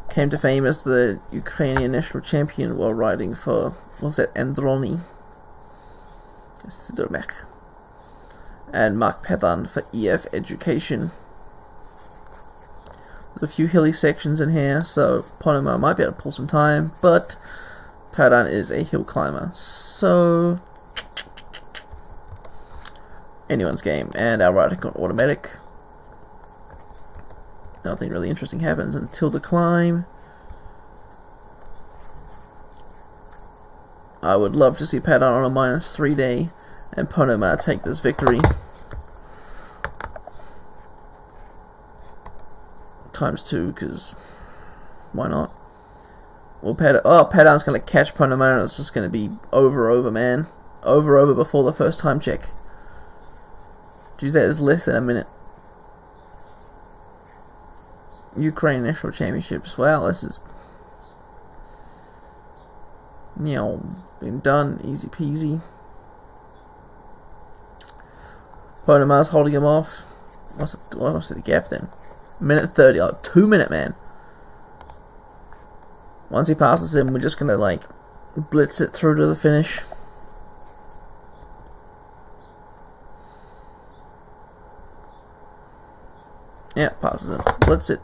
came to fame as the Ukrainian national champion while riding for, Androni Sidomek. And Mark Padan for EF Education. There's a few hilly sections in here, so Ponoma might be able to pull some time, but Padan is a hill climber, so anyone's game. And our riding on automatic. Nothing really interesting happens until the climb. I would love to see Padan on a -3 day and Ponoma take this victory. ×2, because why not? Well, Padan's going to catch Ponoma, and it's just going to be over, man. Over before the first time check. Geez, that is less than a minute. Ukraine National Championships. Well, this is been done, easy peasy. Ponomar's holding him off. What's the gap then? Minute 30, 2 minute man. Once he passes him, we're just gonna like blitz it through to the finish. Yeah, passes him. Blitz it.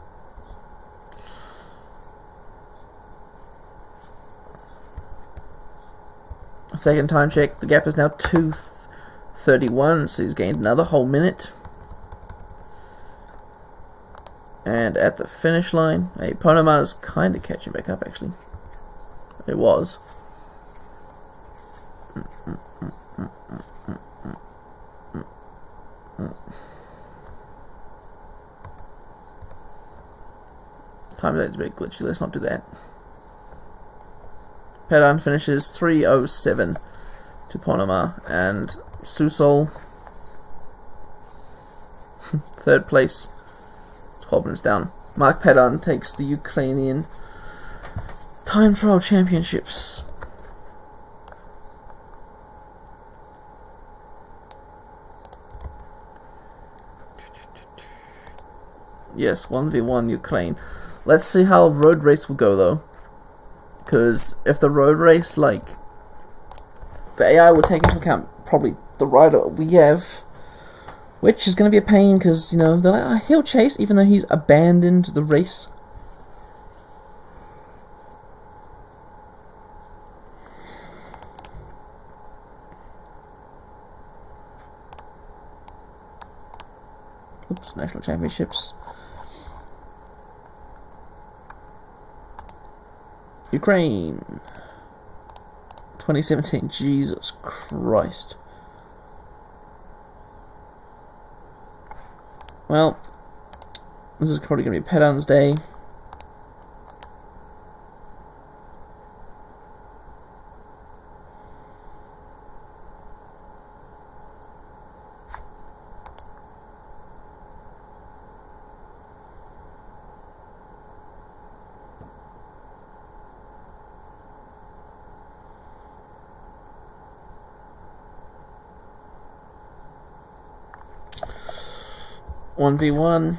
Second time check. The gap is now 2:31, so he's gained another whole minute. And at the finish line, Ponomar's kind of catching back up, actually. It was. Time is a bit glitchy, let's not do that. Padan finishes 3:07 to Ponomar, and Susol, third place, 12 minutes down. Mark Padan takes the Ukrainian Time Trial Championships. Yes, 1v1 Ukraine. Let's see how road race will go though. Because if the road race, like, the AI will take into account probably the rider we have, which is going to be a pain because, they're like, he'll chase even though he's abandoned the race. Oops, National Championships. Ukraine 2017. Jesus Christ. Well, this is probably going to be Padan's day. One v one.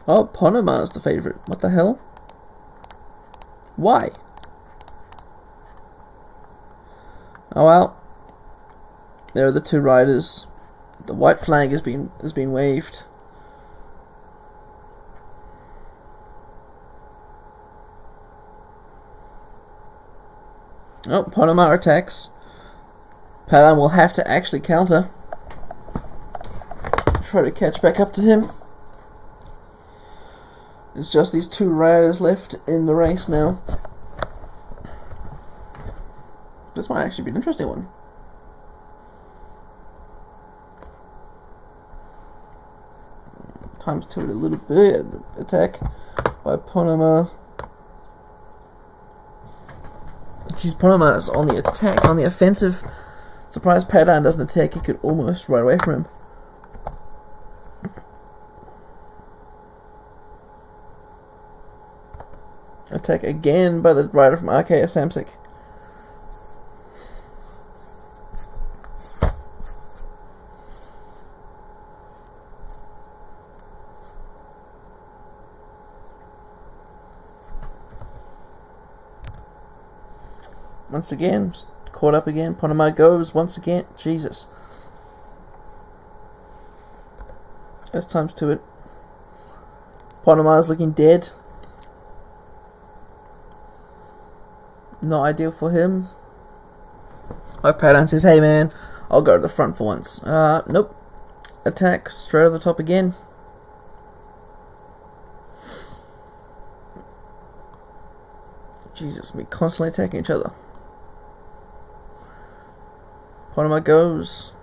Oh, Ponomar's the favorite. What the hell? Why? Oh well. There are the two riders. The white flag has been waved. Oh, Ponomar attacks. Padan will have to actually counter. Try to catch back up to him. It's just these two riders left in the race now. This might actually be an interesting one. Times two it a little bit. Attack by Ponomar. Jeez, Ponomar is on the attack, on the offensive. Surprised Padan doesn't attack, he could almost ride away from him. Attack again by the rider from RKA Samsic. Once again, caught up again. Ponomar goes once again. Jesus. There's times to it. Ponomar's looking dead. Not ideal for him. Padan says, hey man, I'll go to the front for once. Nope. Attack straight over the top again. Jesus, we constantly attacking each other. Ponomar goes.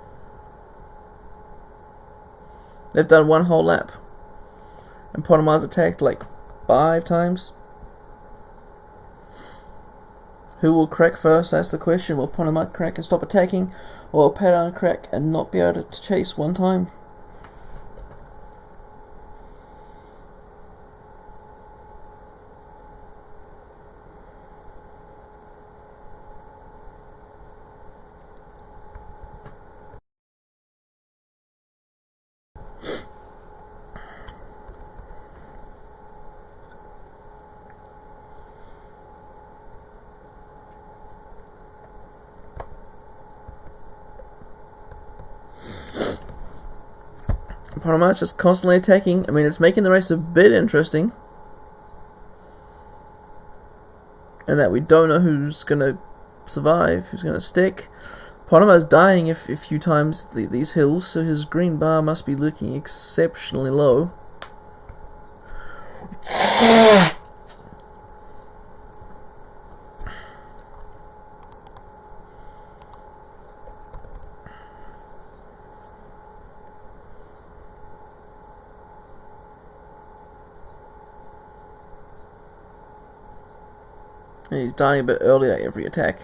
They've done one whole lap. And Ponomar's attacked like 5 times. Who will crack first? That's the question. Will Ponomar crack and stop attacking? Or will Padan crack and not be able to chase one time? Panama's just constantly attacking. I mean, it's making the race a bit interesting. And that we don't know who's going to survive, who's going to stick. Panama's dying a few times these hills, so his green bar must be looking exceptionally low. And he's dying a bit earlier every attack.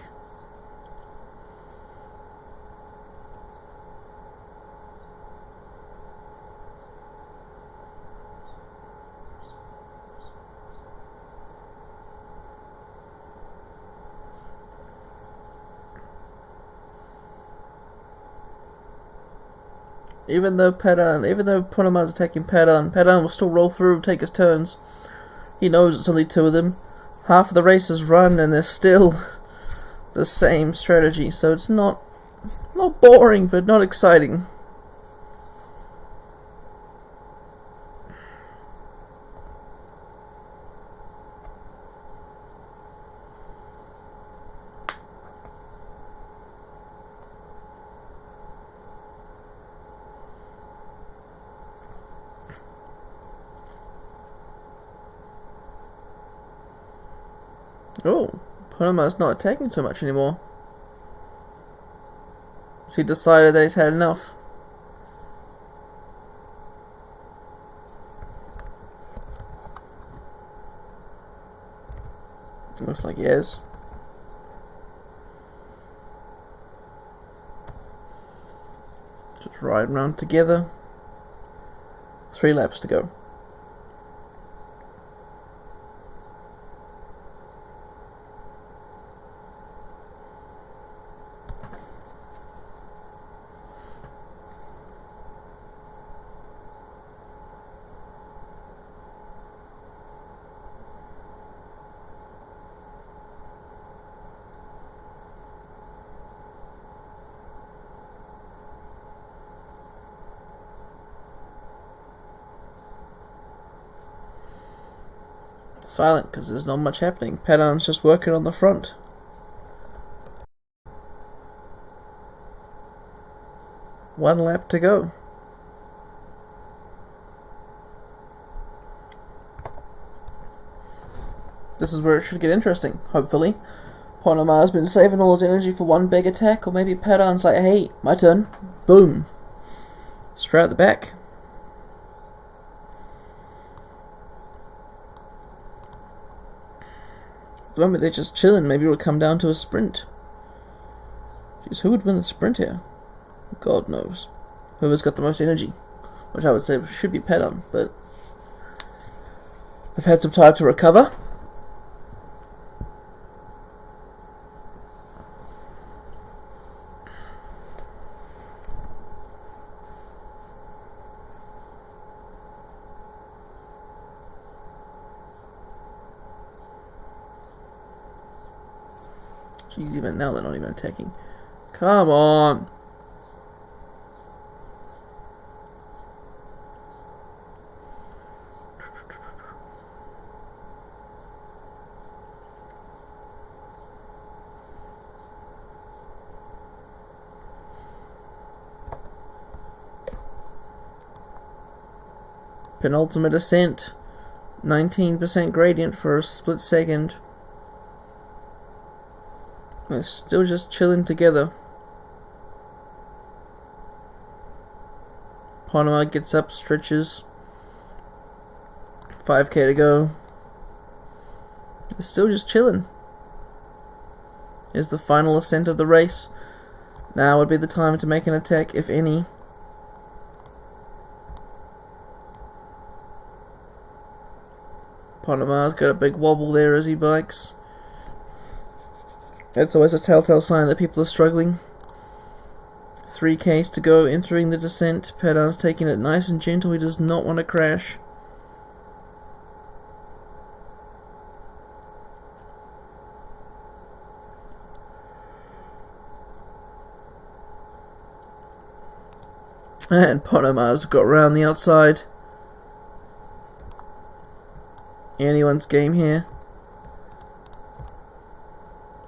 Even though Panama's attacking Padon will still roll through, take his turns. He knows it's only two of them. Half of the race is run, and there's still the same strategy, so it's not boring, but not exciting. Oh, Panama's not attacking so much anymore. She decided that he's had enough. Looks like he is. Just ride around together. 3 laps to go. Silent because there's not much happening. Padon's just working on the front. One lap to go. This is where it should get interesting, hopefully. Panama's been saving all his energy for one big attack, or maybe Padon's like, hey, my turn. Boom. Straight out the back. At the moment they're just chilling. Maybe it'll come down to a sprint. Jeez, who would win the sprint here? God knows. Whoever's got the most energy. Which I would say should be Padon, but they've had some time to recover. Jeez, even now they're not even attacking. Come on! Penultimate ascent. 19% gradient for a split second. They're still just chilling together. Panama gets up, stretches. 5k to go. They're still just chilling. Here's the final ascent of the race. Now would be the time to make an attack, if any. Panama's got a big wobble there as he bikes. That's always a telltale sign that people are struggling. 3k to go, entering the descent. Padon's taking it nice and gentle. He does not want to crash. And Ponomar's got around the outside. Anyone's game here.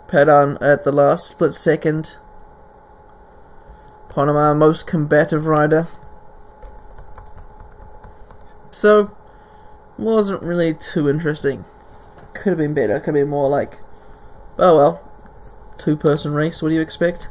Padan at the last split second. Ponomar, most combative rider. So, wasn't really too interesting. Could have been better. Could have been more like, oh well, two-person race. What do you expect?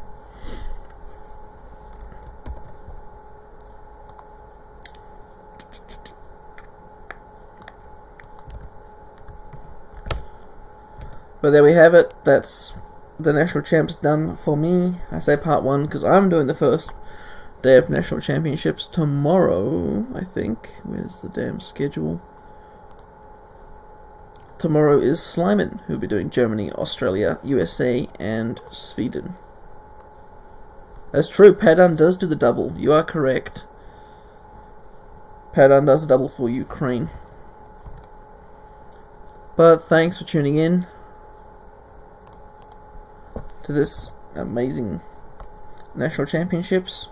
But there we have it. That's the National Champs done for me. I say part 1 because I'm doing the first day of National Championships tomorrow, I think. Where's the damn schedule? Tomorrow is Slyman, who'll be doing Germany, Australia, USA, and Sweden. That's true, Padan does do the double. You are correct. Padan does the double for Ukraine. But thanks for tuning in to this amazing National Championships.